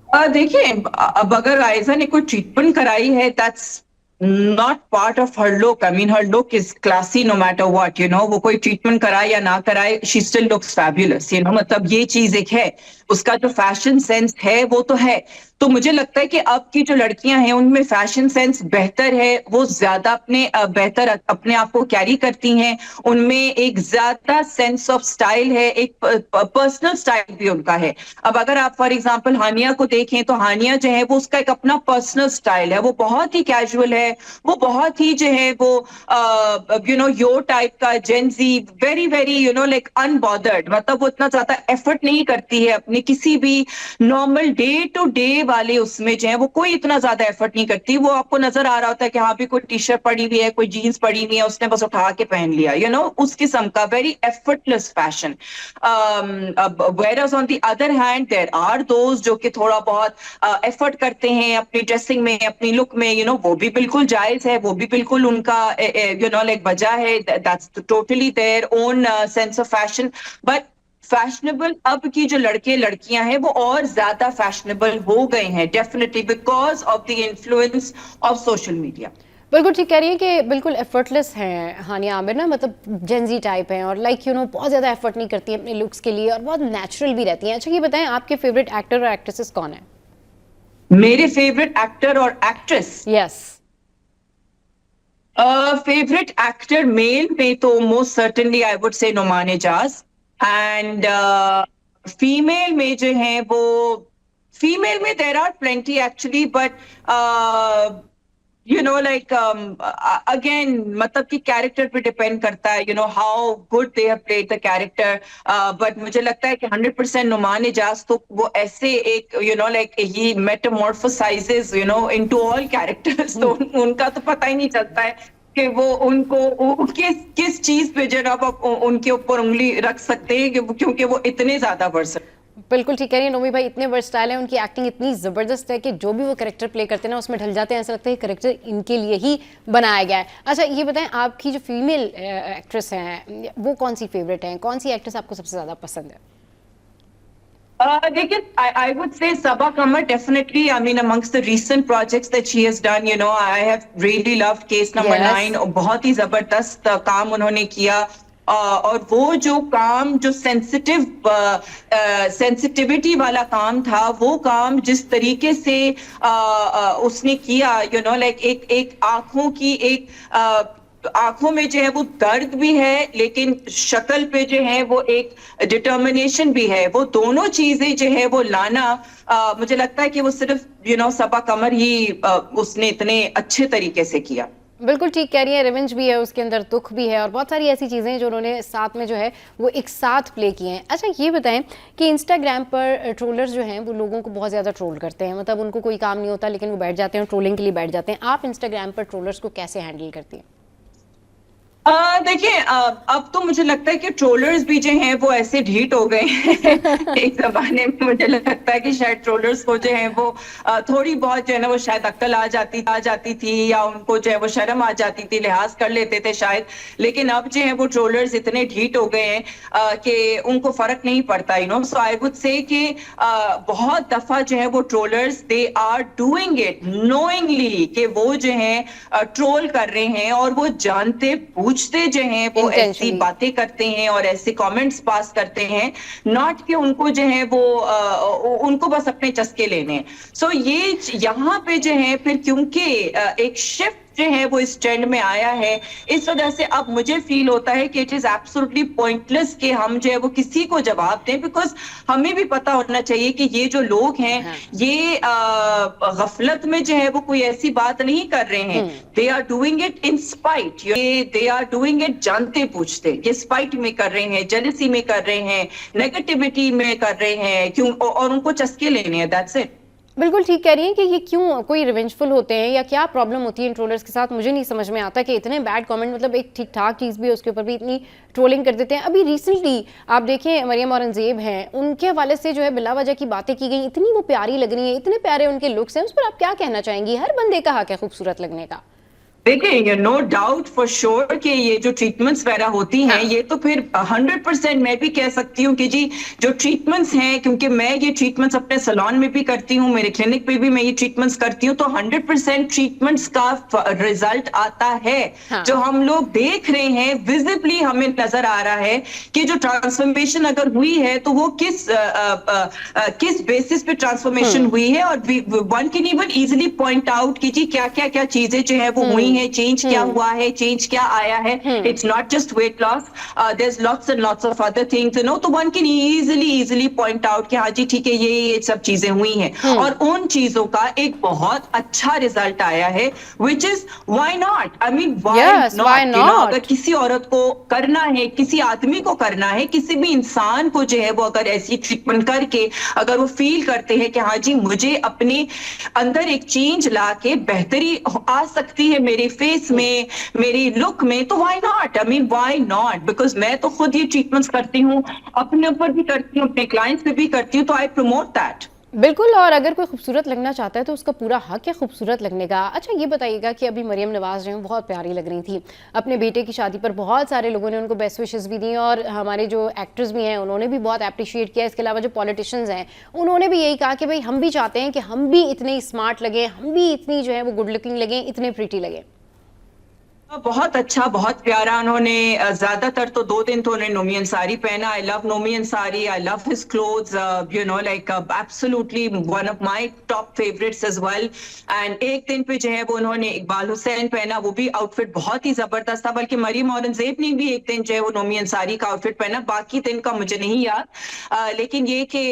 देखिए, अब अगर आयजा ने कोई ट्रीटमेंट कराई है, that's not part of her look. I mean her look is classy no matter what, वो कोई ट्रीटमेंट कराए या ना कराए, शी स्टिल लुक्स फैबुलस, मतलब ये चीज एक है, उसका जो फैशन सेंस है वो तो है। तो मुझे लगता है कि अब की जो लड़कियां हैं उनमें फैशन सेंस बेहतर है, वो ज्यादा बेहतर अपने आप को कैरी करती हैं, उनमें एक ज्यादा सेंस ऑफ स्टाइल है, एक पर्सनल स्टाइल भी उनका है। अब अगर आप फॉर एग्जांपल हानिया को देखें तो हानिया जो है वो उसका एक अपना पर्सनल स्टाइल है, वो बहुत ही कैजुअल है, वो बहुत ही जो है वो योर टाइप का Gen Z, very very like unbothered, मतलब वो इतना ज्यादा एफर्ट नहीं करती है अपने किसी भी नॉर्मल डे टू डे वाले उसमें जो है वो कोई इतना ज्यादा एफर्ट नहीं करती। वो आपको नजर आ रहा होता है कि हाँ भी कोई टी शर्ट पड़ी हुई है, कोई जीन्स पड़ी हुई है, उसने बस उठा के पहन लिया, उस किस्म का very effortless fashion. whereas on the other hand there are those जो कि थोड़ा बहुत एफर्ट करते हैं अपनी ड्रेसिंग में, अपनी लुक में, वो भी बिल्कुल जायज है, वो भी बिल्कुल उनका लाइक वजह है, that's totally their own sense of fashion. But fashionable अब की जो लड़के लड़कियां हैं वो और ज्यादा फैशनेबल हो गए हैं, definitely because of the influence of social media. बिल्कुल ठीक कह रही है कि बिल्कुल एफर्टलेस हैं हानिया आमिर ना, मतलब जेंजी टाइप हैं, और लाइक बहुत ज़्यादा एफर्ट नहीं करती हैं अपने लुक्स के लिए, और बहुत नेचुरल भी रहती हैं। अच्छा ये बताएं, आपके फेवरेट एक्टर और एक्ट्रेसेस कौन है? मेरे फेवरेट एक्टर और actress? Yes, favourite actor male में तो मोस्ट सर्टेनली आई वुड से नुमान एजाज, एंड फीमेल में जो है वो, फीमेल में there are plenty actually, but like again मतलब कि कैरेक्टर पे डिपेंड करता है, how good they have played the character. But मुझे लगता है कि 100% नुमान एजाज तो वो ऐसे एक like he metamorphosizes into all characters, तो उनका तो पता ही नहीं चलता है कि वो उनको किस चीज पे जो आप उनके ऊपर उंगली रख सकते हैं क्योंकि वो इतने ज्यादा वर्सेटाइल। बिल्कुल ठीक कह रही है नोमी भाई, इतने वर्सटाइल हैं, उनकी एक्टिंग इतनी ज़बरदस्त है कि जो भी वो कैरेक्टर प्ले करते हैं ना उसमें ढल जाते हैं, ऐसा लगता है कैरेक्टर इनके लिए ही बनाया गया है। अच्छा ये बताएं, आपकी जो फीमेल एक्ट्रेस हैं वो कौन सी फेवरेट हैं, कौन सी एक्ट्रेस आपको सबसे ज़्यादा पसंद है? Again, I would say Sabaa Qamar definitely. I mean, amongst the recent projects that she has done, you know, I have really loved Case Number 9. और बहुत ही जबरदस्त काम उन्होंने किया। और वो जो काम जो सेंसिटिविटी वाला काम था, वो काम जिस तरीके से उसने किया, यू नो, लाइक एक आंखों की आंखों में जो है वो दर्द भी है, लेकिन शक्ल पे जो है वो एक डिटर्मिनेशन भी है। वो दोनों चीजें जो है वो लाना, मुझे लगता है कि वो सिर्फ सबा कमर ही उसने इतने अच्छे तरीके से किया। बिल्कुल ठीक कह रही है, रिवेंज भी है उसके अंदर, दुख भी है और बहुत सारी ऐसी चीज़ें जो उन्होंने साथ में जो है वो एक साथ प्ले किए हैं। अच्छा ये बताएं कि इंस्टाग्राम पर ट्रोलर्स जो हैं वो लोगों को बहुत ज़्यादा ट्रोल करते हैं, मतलब उनको कोई काम नहीं होता लेकिन वो बैठ जाते हैं, ट्रोलिंग के लिए बैठ जाते हैं। आप इंस्टाग्राम पर ट्रोलर्स को कैसे हैंडल करती हैं? देखिए, अब तो मुझे लगता है कि ट्रोलर्स भी जो हैं वो ऐसे ढीठ हो गए हैं। एक जमाने में मुझे लगता है कि शायद ट्रोलर्स को जो है वो थोड़ी बहुत जो है ना वो शायद अक्ल आ जाती थी, या उनको जो है वो शर्म आ जाती थी, लिहाज कर लेते थे शायद। लेकिन अब जो है वो ट्रोलर्स इतने ढीठ हो गए हैं कि उनको फर्क नहीं पड़ता, you know. So I would say कि बहुत दफा जो है वो trollers they are doing it knowingly कि वो जो है ट्रोल कर रहे हैं, और वो जानते पूछते जो हैं वो ऐसी बातें करते हैं और ऐसे कमेंट्स पास करते हैं, नॉट कि उनको जो है वो उनको बस अपने चस्के लेने हैं। सो ये यहाँ पे जो है फिर क्योंकि एक शिफ्ट जो है वो इस ट्रेंड में आया है, इस वजह से अब मुझे फील होता है कि इट इज एब्सोल्युटली पॉइंटलेस कि हम जो है वो किसी को जवाब दें, बिकॉज हमें भी पता होना चाहिए कि ये जो लोग हैं ये गफलत में जो है वो कोई ऐसी बात नहीं कर रहे हैं। They are doing it in spite, they are doing it जानते पूछते, ये स्पाइट में कर रहे हैं, जेलसी में कर रहे हैं, नेगेटिविटी में कर रहे हैं, क्यों, और उनको चस्के लेने हैं, दैट्स इट। बिल्कुल ठीक कह रही हैं कि ये क्यों कोई रिवेंजफुल होते हैं या क्या प्रॉब्लम होती है इन ट्रोलर्स के साथ, मुझे नहीं समझ में आता कि इतने बैड कमेंट, मतलब एक ठीक ठाक चीज़ भी है उसके ऊपर भी इतनी ट्रोलिंग कर देते हैं। अभी रिसेंटली आप देखें मरियम औरंगजेब हैं, उनके हवाले से जो है बिला वजह की बातें की गई, इतनी वो प्यारी लग रही है, इतने प्यारे उनके लुक्स हैं, उस पर आप क्या कहना चाहेंगी? हर बंदे का हक है खूबसूरत लगने का। देखिए, नो डाउट फॉर श्योर कि ये जो ट्रीटमेंट्स वगैरह होती हैं, ये तो फिर 100% मैं भी कह सकती हूँ कि जी जो ट्रीटमेंट्स हैं, क्योंकि मैं ये ट्रीटमेंट्स अपने सैलून में भी करती हूँ, मेरे क्लिनिक पे भी मैं ये ट्रीटमेंट्स करती हूँ, तो 100% ट्रीटमेंट्स का रिजल्ट आता है। जो हम लोग देख रहे हैं विजिबली हमें नजर आ रहा है कि जो ट्रांसफॉर्मेशन अगर हुई है तो वो किस बेसिस पे ट्रांसफॉर्मेशन हुई है, और one can even easily point out कि जी क्या क्या चीजें जो है वो हुई है, चेंज क्या हुआ है, चेंज क्या आया है। It's not just weight loss, there is lots and lots of other things, you know. तो one can easily point out कि हाँ जी ठीक है, ये सब चीजें हुई हैं, और उन चीजों का एक बहुत अच्छा रिजल्ट आया है, which is why not, I mean why not, you know. अगर किसी औरत को करना है, किसी आदमी को करना है, किसी भी इंसान को जो है वो अगर ऐसी ट्रीटमेंट करके अगर वो फील करते हैं कि हाँ जी मुझे अपने अंदर एक चेंज ला के बेहतरी आ सकती है मेरे फेस में, मेरी लुक में, तो why not, I mean why not. Because मैं तो खुद ये ट्रीटमेंट्स करती हूँ, अपने ऊपर भी करती हूँ, अपने क्लाइंट्स पे भी करती हूँ, तो आई प्रमोट दैट। बिल्कुल, और अगर कोई खूबसूरत लगना चाहता है तो उसका पूरा हक है खूबसूरत लगने का। अच्छा ये बताइएगा कि अभी मरियम नवाज जो हैं बहुत प्यारी लग रही थी, अपने बेटे की शादी पर बहुत सारे लोगों ने उनको बेस्ट विशेस भी दी, और हमारे जो एक्टर्स भी हैं उन्होंने भी बहुत अप्रिशिएट किया। इसके अलावा जो पॉलिटिशियंस हैं उन्होंने भी यही कहा कि भाई हम भी चाहते हैं कि हम भी इतने स्मार्ट लगे, हम भी इतनी जो है वो गुड लुकिंग लगे, इतने प्रीटी लगे। बहुत अच्छा, बहुत प्यारा। उन्होंने ज्यादातर तो 2 दिन तो उन्होंने नोमी अंसारी पहना। I love Nomi Ansari, I love his clothes, you know, like absolutely one of my top favourites as well. And एक दिन पे जो है वो उन्होंने इकबाल हुसैन पहना, वो भी आउटफिट बहुत ही जबरदस्त था। बल्कि मरियम औरंगजेब ने भी एक दिन जो है वो नोमी अंसारी का आउटफिट पहना, बाकी दिन का मुझे नहीं याद, लेकिन ये कि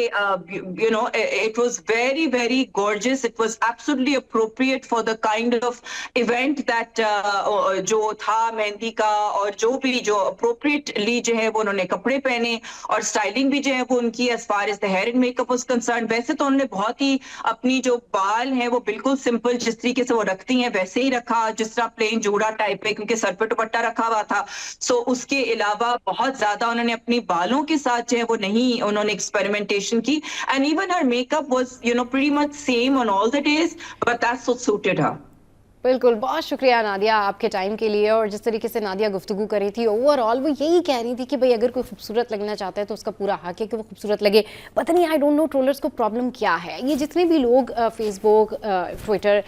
you know it was very very gorgeous, it was absolutely appropriate for the kind of event that जो था मेहंदी का, और जो अप्रोप्रिएटली जो है वो उन्होंने कपड़े पहने, और स्टाइलिंग भी जो है वो उनकी as far as the hair and makeup was concern. वैसे तो उन्होंने बहुत ही अपनी जो बाल है वो बिल्कुल सिंपल जिस तरीके से वो रखती हैं वैसे ही रखा, जिस तरह प्लेन जूड़ा टाइप पे, क्योंकि सर पे दुपट्टा रखा हुआ था। सो उसके अलावा बहुत ज्यादा उन्होंने अपनी बालों के साथ जो है वो नहीं उन्होंने एक्सपेरिमेंटेशन की। And even her makeup was pretty much same on all the days, but that's what suited her. बिल्कुल, बहुत शुक्रिया नादिया आपके टाइम के लिए। और जिस तरीके से नादिया गुफ्तगू कर रही थी, ओवरऑल वो यही कह रही थी कि भाई अगर कोई खूबसूरत लगना चाहता है तो उसका पूरा हक है कि वो खूबसूरत लगे। पता नहीं, आई डोंट नो ट्रोलर्स को प्रॉब्लम क्या है। ये जितने भी लोग फेसबुक, ट्विटर,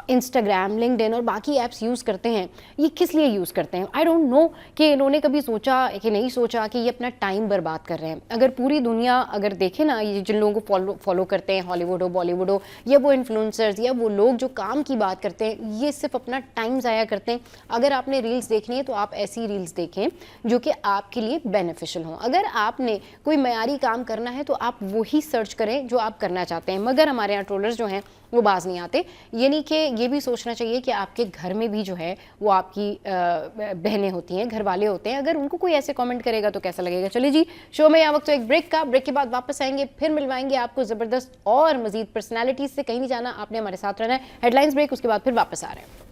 इंस्टाग्राम, लिंक्डइन और बाकी ऐप्स यूज़ करते हैं, ये किस लिए यूज़ करते हैं? आई डोंट नो कि इन्होंने कभी सोचा कि नहीं सोचा कि ये अपना टाइम बर्बाद कर रहे हैं। अगर पूरी दुनिया अगर देखे ना, ये जिन लोगों को फॉलो करते हैं, हॉलीवुड हो, बॉलीवुड हो, या वो इन्फ्लुएंसर्स या वो लोग जो काम की बात करते हैं, ये सिर्फ अपना टाइम ज़ाया करते हैं। अगर आपने रील्स देखनी है तो आप ऐसी रील्स देखें जो कि आपके लिए बेनिफिशियल हों। अगर आपने कोई मयारी काम करना है तो आप वही सर्च करें जो आप करना चाहते हैं। मगर हमारे यहाँ ट्रोलर्स जो हैं वो बाज नहीं आते। यानी कि ये भी सोचना चाहिए कि आपके घर में भी जो है वो आपकी बहनें होती हैं, घर वाले होते हैं। अगर उनको कोई ऐसे कमेंट करेगा तो कैसा लगेगा? चलिए जी, शो में यहाँ वक्त तो एक ब्रेक का, ब्रेक के बाद वापस आएंगे, फिर मिलवाएंगे आपको ज़बरदस्त और मजीद पर्सनैलिटीज़ से। कहीं नहीं जाना, आपने हमारे साथ रहना है। हेडलाइंस ब्रेक, उसके बाद फिर वापस आ रहे हैं।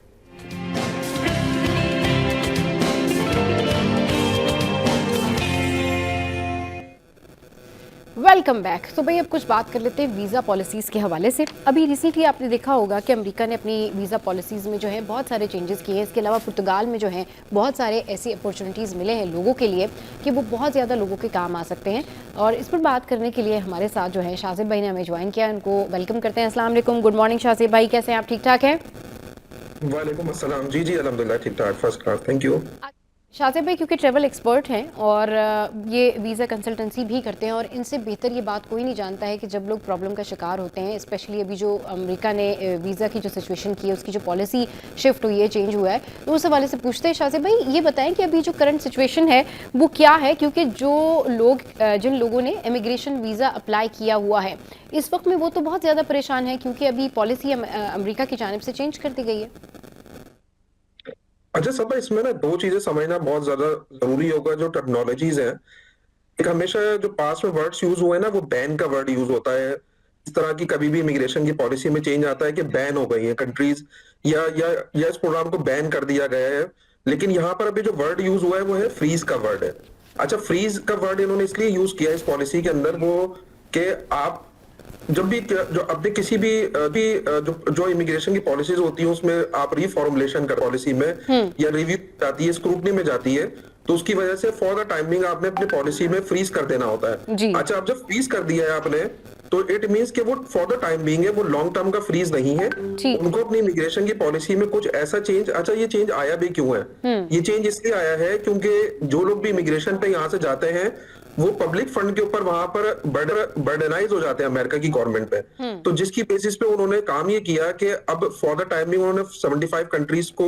Welcome back. तो भाई अब कुछ बात कर लेते हैं वीज़ा पॉलिसीज़ के हवाले से। अभी रिसेंटली आपने देखा होगा कि अमेरिका ने अपनी वीज़ा पॉलिसीज़ में जो है बहुत सारे चेंजेस किए हैं। इसके अलावा पुर्तगाल में जो है बहुत सारे ऐसी अपॉर्चुनिटीज़ मिले हैं लोगों के लिए कि वो बहुत ज़्यादा लोगों के काम आ सकते हैं। और इस पर बात करने के लिए हमारे साथ जो है शाज़िब भाई ने हमें ज्वाइन किया। उनको वेलकम करते हैं। अस्सलाम वालेकुम, गुड मॉर्निंग शाज़िब भाई, कैसे हैं आप? ठीक ठाक हैं? वालेकुम अस्सलाम। जी अल्हम्दुलिल्लाह ठीक ठाक, फर्स्ट क्लास, थैंक यू। शाज़िब भाई क्योंकि ट्रैवल एक्सपर्ट हैं और ये वीज़ा कंसल्टेंसी भी करते हैं, और इनसे बेहतर ये बात कोई नहीं जानता है कि जब लोग प्रॉब्लम का शिकार होते हैं, स्पेशली अभी जो अमेरिका ने वीज़ा की जो सिचुएशन की है, उसकी जो पॉलिसी शिफ्ट हुई है, चेंज हुआ है, तो उस हवाले से पूछते हैं। शाज़िब भाई ये बताएं कि अभी जो करंट सिचुएशन है वो क्या है? क्योंकि जो लोग जिन लोगों ने इमिग्रेशन वीज़ा अप्लाई किया हुआ है इस वक्त में, वो तो बहुत ज़्यादा परेशान है क्योंकि अभी पॉलिसी अमेरिका की जानिब से चेंज कर दी गई है। अच्छा सब, इसमें ना दो चीजें समझना बहुत ज्यादा जरूरी होगा। जो टेक्नोलॉजीज है, एक हमेशा जो पास में वर्ड्स यूज हुए ना, वो बैन का वर्ड यूज होता है। इस तरह की कभी भी इमिग्रेशन की पॉलिसी में चेंज आता है कि बैन हो गई है कंट्रीज, या इस प्रोग्राम को बैन कर दिया गया है। लेकिन यहाँ पर अभी जो वर्ड यूज हुआ है वो है फ्रीज का वर्ड है। अच्छा, फ्रीज का वर्ड इन्होंने इसलिए यूज किया इस पॉलिसी के अंदर, वो कि आप जब भी जो अपने किसी भी जो इमिग्रेशन की पॉलिसीज होती है उसमें आप रीफॉर्मुलेशन कर पॉलिसी में या रिव्यू जाती है, स्क्रूटनी में जाती है, तो उसकी वजह से फॉर द टाइमिंग आपने अपनी पॉलिसी में फ्रीज कर देना होता है। अच्छा, अब जब फ्रीज कर दिया है आपने, तो इट मींस कि वो फॉर द टाइम बीइंग है, वो लॉन्ग टर्म का फ्रीज नहीं है। उनको अपनी इमिग्रेशन की पॉलिसी में कुछ ऐसा चेंज, अच्छा ये चेंज आया भी क्यों है? ये चेंज इसलिए आया है क्योंकि जो लोग भी इमिग्रेशन पे यहाँ से जाते हैं वो पब्लिक फंड के ऊपर वहां पर बर्डनाइज हो जाते हैं अमेरिका की गवर्नमेंट पे। तो जिसकी बेसिस पे उन्होंने काम ये किया कि अब फॉर द टाइमिंग उन्होंने 75 कंट्रीज को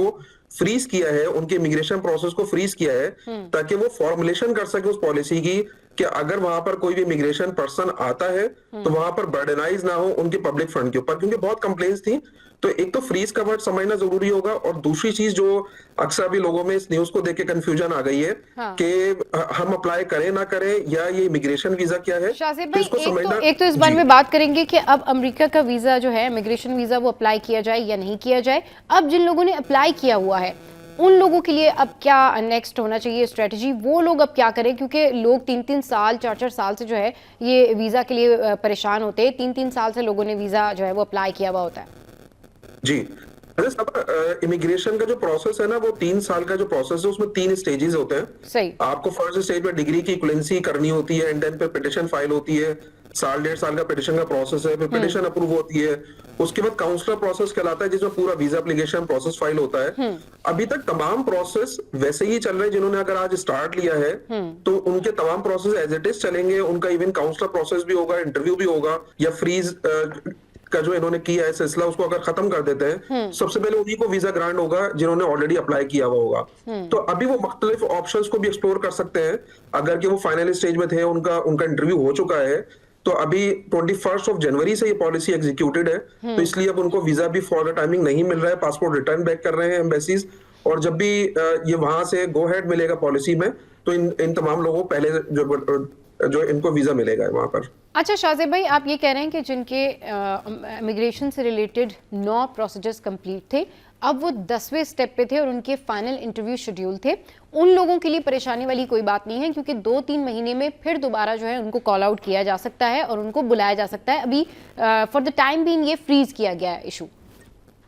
फ्रीज किया है, उनके इमिग्रेशन प्रोसेस को फ्रीज किया है, ताकि वो फॉर्मुलेशन कर सके उस पॉलिसी की कि अगर वहां पर कोई भी इमिग्रेशन पर्सन आता है तो वहां पर बर्डनाइज ना हो उनके पब्लिक फंड के ऊपर, क्योंकि बहुत कंप्लेंट्स थी। तो एक तो फ्रीज का वर्ड समझना जरूरी होगा, और दूसरी चीज जो अक्सर अभी लोगों में इस न्यूज को देख के कंफ्यूजन आ गई है कि हम अप्लाई करें ना करें, या ये इमिग्रेशन वीजा क्या है। शाज़िब भाई एक तो इस बारे में बात करेंगे कि अब अमेरिका का वीजा जो है, इमिग्रेशन वीजा, वो अप्लाई किया जाए या नहीं किया जाए। अब जिन लोगों ने अप्लाई किया हुआ है उन लोगों के लिए अब क्या नेक्स्ट होना चाहिए स्ट्रेटजी? वो लोग अब क्या करें? क्योंकि लोग 3-3 साल 4-4 साल से जो है ये वीज़ा के लिए परेशान होते हैं। 3-3 साल से लोगों ने वीज़ा जो है वो अप्लाई किया हुआ होता है। जी, अरे सब इमिग्रेशन का जो प्रोसेस है ना, वो 3 साल का जो प्रोसेस है उसमें 3 स्टेजेस होते हैं। सही। आपको फर्स्ट स्टेज पे डिग्री की इक्विवेलेंसी करनी होती है, एंड देन पे पिटिशन फाइल होती है। 1.5 साल का पिटिशन का प्रोसेस है, फिर पिटिशन अप्रूव होती है। उसके बाद काउंसलर प्रोसेस कहलाता है, जिसमें पूरा वीजा एप्लीकेशन प्रोसेस फाइल होता है। अभी तक तमाम प्रोसेस वैसे ही चल रहे हैं। जिन्होंने अगर आज स्टार्ट लिया है तो उनके तमाम प्रोसेस एज इट इज चलेंगे। उनका इवन काउंसलर प्रोसेस भी होगा, इंटरव्यू भी होगा, या फ्रीज का जो इन्होंने किया है सिलसिला, उसको अगर खत्म कर देते हैं, सबसे पहले उन्हीं को वीजा ग्रांट होगा जिन्होंने ऑलरेडी अप्लाई किया हुआ होगा। तो अभी वो मुख्तलिफ ऑप्शंस को भी एक्सप्लोर कर सकते हैं। अगर कि वो फाइनल स्टेज में थे, उनका इंटरव्यू हो चुका है, तो अभी 21 जनवरी से ये पॉलिसी एग्जीक्यूटेड है, तो इसलिए अब उनको वीजा भी फॉर द टाइमिंग नहीं मिल रहा है। पासपोर्ट रिटर्न बैक कर रहे हैं एम्बेसीज, और जब भी ये वहां से गो हेड मिलेगा पॉलिसी में, तो इन तमाम लोगों को पहले जो इनको वीजा मिलेगा वहां पर। अच्छा शाहजेब भाई, आप ये कह रहे हैं कि जिनके इमिग्रेशन से रिलेटेड 9 प्रोसीजर्स कंप्लीट थे, अब वो 10वें स्टेप पे थे और उनके फाइनल इंटरव्यू शेड्यूल थे, उन लोगों के लिए परेशानी वाली कोई बात नहीं है, क्योंकि 2-3 महीने में फिर दोबारा जो है उनको कॉल आउट किया जा सकता है और उनको बुलाया जा सकता है। अभी फॉर द टाइम बीइंग ये फ्रीज किया गया है इशू।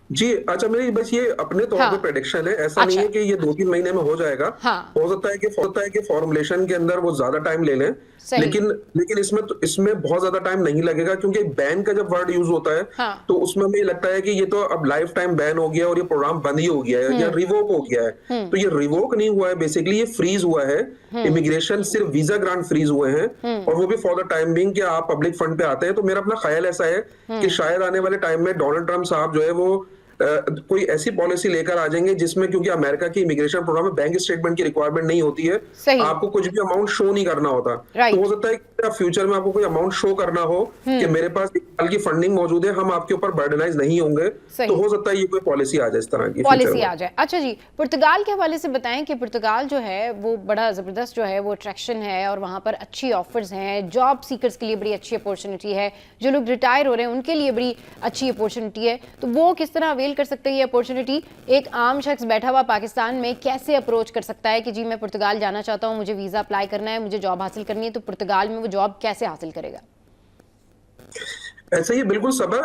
जी अच्छा, मेरी बस ये अपने तौर पे प्रेडिक्शन है, ऐसा नहीं है कि ये 2-3 महीने में हो जाएगा। हो सकता है कि फॉर्मुलेशन के अंदर वो ज्यादा टाइम ले लें, लेकिन इसमें बहुत ज्यादा टाइम नहीं लगेगा, क्योंकि बैन का जब वर्ड यूज होता है तो उसमें हमें लगता है कि ये तो अब लाइफ टाइम बैन हो गया और ये प्रोग्राम बंद ही हो गया है या रिवोक हो गया है। तो ये रिवोक नहीं हुआ है, बेसिकली ये फ्रीज हुआ है। इमिग्रेशन सिर्फ वीजा ग्रांट फ्रीज हुए हैं, और वो भी फॉर द टाइम बीइंग कि आप पब्लिक फंड पे आते हैं। तो मेरा अपना ख्याल ऐसा है कि शायद आने वाले टाइम में डोनाल्ड ट्रंप साहब जो है वो कोई ऐसी पॉलिसी लेकर आ जाएंगे जिसमें, क्योंकि अमेरिका की इमिग्रेशन प्रोग्राम में बैंक स्टेटमेंट की रिक्वायरमेंट नहीं होती है, आपको कुछ भी अमाउंट शो नहीं करना होता। तो हो सकता है कि फ्यूचर में आपको कोई अमाउंट शो करना हो कि मेरे पास 1 साल की फंडिंग मौजूद है, हम आपके ऊपर बर्डनाइज नहीं होंगे, तो हो सकता है ये कोई पॉलिसी आ जाए, इस तरह की पॉलिसी आ जाए। अच्छा जी, पुर्तगाल के हवाले से बताएं कि पुर्तगाल जो है वो बड़ा जबरदस्त जो है वो अट्रैक्शन है और वहां पर अच्छी ऑफर्स हैं, जॉब सीकर्स के लिए बड़ी अच्छी अपॉर्चुनिटी है, जो लोग रिटायर हो रहे हैं उनके लिए बड़ी अच्छी अपॉर्चुनिटी है। तो वो किस तरह अवेल कर सकते हैं ये अपॉर्चुनिटी? एक आम शख्स बैठा हुआ पाकिस्तान में कैसे अप्रोच कर सकता है कि जी मैं पुर्तगाल जाना चाहता हूं, मुझे वीजा अप्लाई करना है, मुझे जॉब हासिल करनी है, तो पुर्तगाल में वो जॉब कैसे हासिल करेगा? ऐसे ही बिल्कुल सब।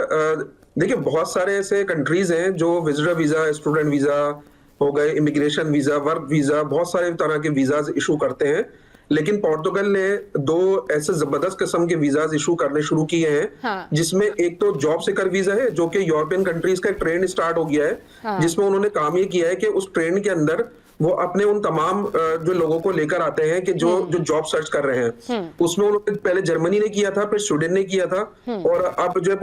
देखिए बहुत सारे ऐसे कंट्रीज हैं जो विजिटर वीजा, स्टूडेंट वीजा हो गए, इमिग्रेशन वीजा, वर्क वीजा, बहुत सारे तरह के वीजाज इशू करते हैं। लेकिन पोर्टुगल ने 2 ऐसे जबरदस्त किस्म के वीजाज इशू करने शुरू किए हैं, जिसमें एक तो जॉब सीकर वीजा है, जो कि यूरोपियन कंट्रीज का एक ट्रेंड स्टार्ट हो गया है, जिसमें उन्होंने काम ये किया है कि उस ट्रेंड के अंदर वो अपने उन तमाम जो लोगों को लेकर आते हैं कि जो जॉब सर्च कर रहे हैं। उसमें उन्होंने पहले जर्मनी ने किया था, फिर स्वीडन ने किया था, और अब जो है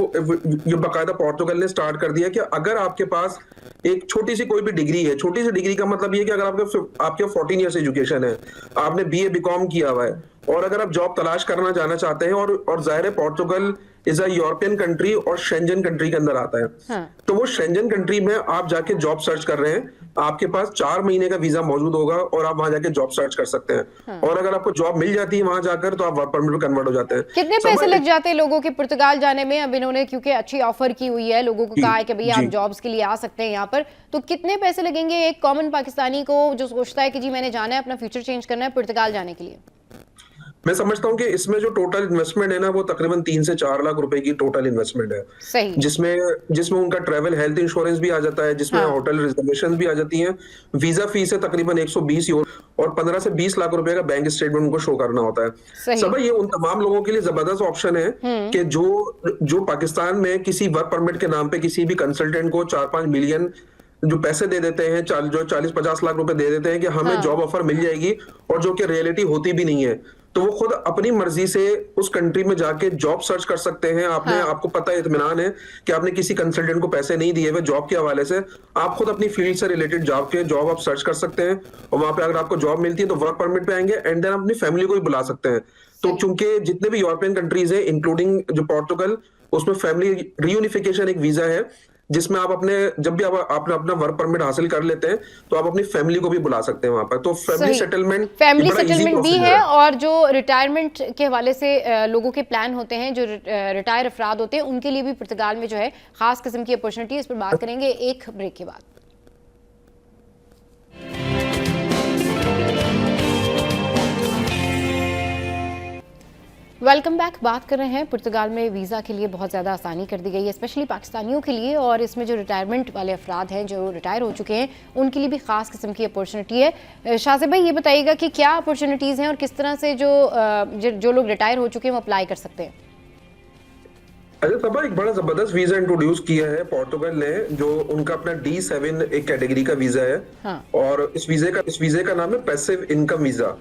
ये बाकायदा पोर्टुगल ने स्टार्ट कर दिया कि अगर आपके पास एक छोटी सी कोई भी डिग्री है, छोटी सी डिग्री का मतलब ये कि अगर आपके 14 इयर्स एजुकेशन है, आपने बीए बीकॉम किया हुआ है, और अगर आप जॉब तलाश करना जाना चाहते हैं, और जाहिर है Portugal is a European country और शेंजन कंट्री के अंदर आता है, तो वो शेंजन कंट्री में आप जाके जॉब सर्च कर रहे हैं, आपके पास 4 महीने का वीजा मौजूद होगा और आप वहां जाके जॉब सर्च कर सकते हैं। और अगर आपको जॉब मिल जाती है वहां जाकर, तो आप वर्क परमिट में कन्वर्ट हो जाते हैं। कितने पैसे लग जाते हैं लोगों के पुर्तगाल जाने में? अब इन्होंने क्योंकि अच्छी ऑफर की हुई है, लोगों को कहा है कि भैया आप जॉब्स के लिए आ सकते हैं यहाँ पर, तो कितने पैसे लगेंगे एक कॉमन पाकिस्तानी को जो सोचता है कि जी मैंने जाना है, अपना फ्यूचर चेंज करना है, पुर्तगाल जाने के लिए? मैं समझता हूं कि इसमें जो टोटल इन्वेस्टमेंट है ना, वो तकरीबन 3 से 4 लाख रुपए की टोटल इन्वेस्टमेंट है। सही। जिसमें उनका ट्रैवल हेल्थ इंश्योरेंस भी आ जाता है, जिसमें होटल रिजर्वेशन भी आ जाती हैं, वीजा फीस है तकरीबन 120 यूरो, और 15 से 20 लाख रुपए का बैंक स्टेटमेंट उनको शो करना होता है। सब ये उन तमाम लोगों के लिए जबरदस्त ऑप्शन है कि जो पाकिस्तान में किसी वर्क परमिट के नाम पे किसी भी कंसल्टेंट को 4-5 मिलियन जो पैसे दे देते हैं, जो 40-50 लाख रुपए दे देते हैं कि हमें जॉब ऑफर मिल जाएगी, और जो कि रियलिटी होती भी नहीं है, तो वो खुद अपनी मर्जी से उस कंट्री में जाके जॉब सर्च कर सकते हैं। आपको पता है, इत्मीनान है कि आपने किसी कंसल्टेंट को पैसे नहीं दिए हुए, जॉब के हवाले से आप खुद अपनी फील्ड से रिलेटेड जॉब आप सर्च कर सकते हैं, और वहां पे अगर आपको जॉब मिलती है तो वर्क परमिट पे आएंगे, एंड देन अपनी फैमिली को भी बुला सकते हैं। तो चूंकि जितने भी यूरोपियन कंट्रीज है, इंक्लूडिंग जो पोर्टुगल, उसमें फैमिली रियूनिफिकेशन एक वीजा है, जिसमें आप जब भी आप अपना वर्क परमिट हासिल कर लेते हैं, तो आप अपनी फैमिली को भी बुला सकते हैं वहां पर। तो फैमिली सेटलमेंट भी है, और जो रिटायरमेंट के हवाले से लोगों के प्लान होते हैं, जो रिटायर अफराद होते हैं, उनके लिए भी पुर्तगाल में जो है खास किस्म की अपॉर्चुनिटी है। इस पर बात करेंगे एक ब्रेक के बाद। Welcome back. बात कर रहे हैं पुर्तगाल में वीज़ा के लिए बहुत ज़्यादा आसानी कर दी गई है, स्पेशली पाकिस्तानियों के लिए, और इसमें जो रिटायरमेंट वाले अफराद हैं जो रिटायर हो चुके हैं, उनके लिए भी ख़ास किस्म की अपॉर्चुनिटी है। शाहज़ेब भाई ये बताइएगा कि क्या अपॉर्चुनिटीज़ हैं और किस तरह से जो लोग रिटायर हो चुके हैं वो अप्लाई कर सकते हैं? अरे सबा एक बड़ा जबरदस्त वीजा इंट्रोड्यूस किया है पोर्टुगल ने, जो उनका अपना D7 एक कैटेगरी का वीजा है। और इस वीजे का नाम है पैसिव इनकम वीजा।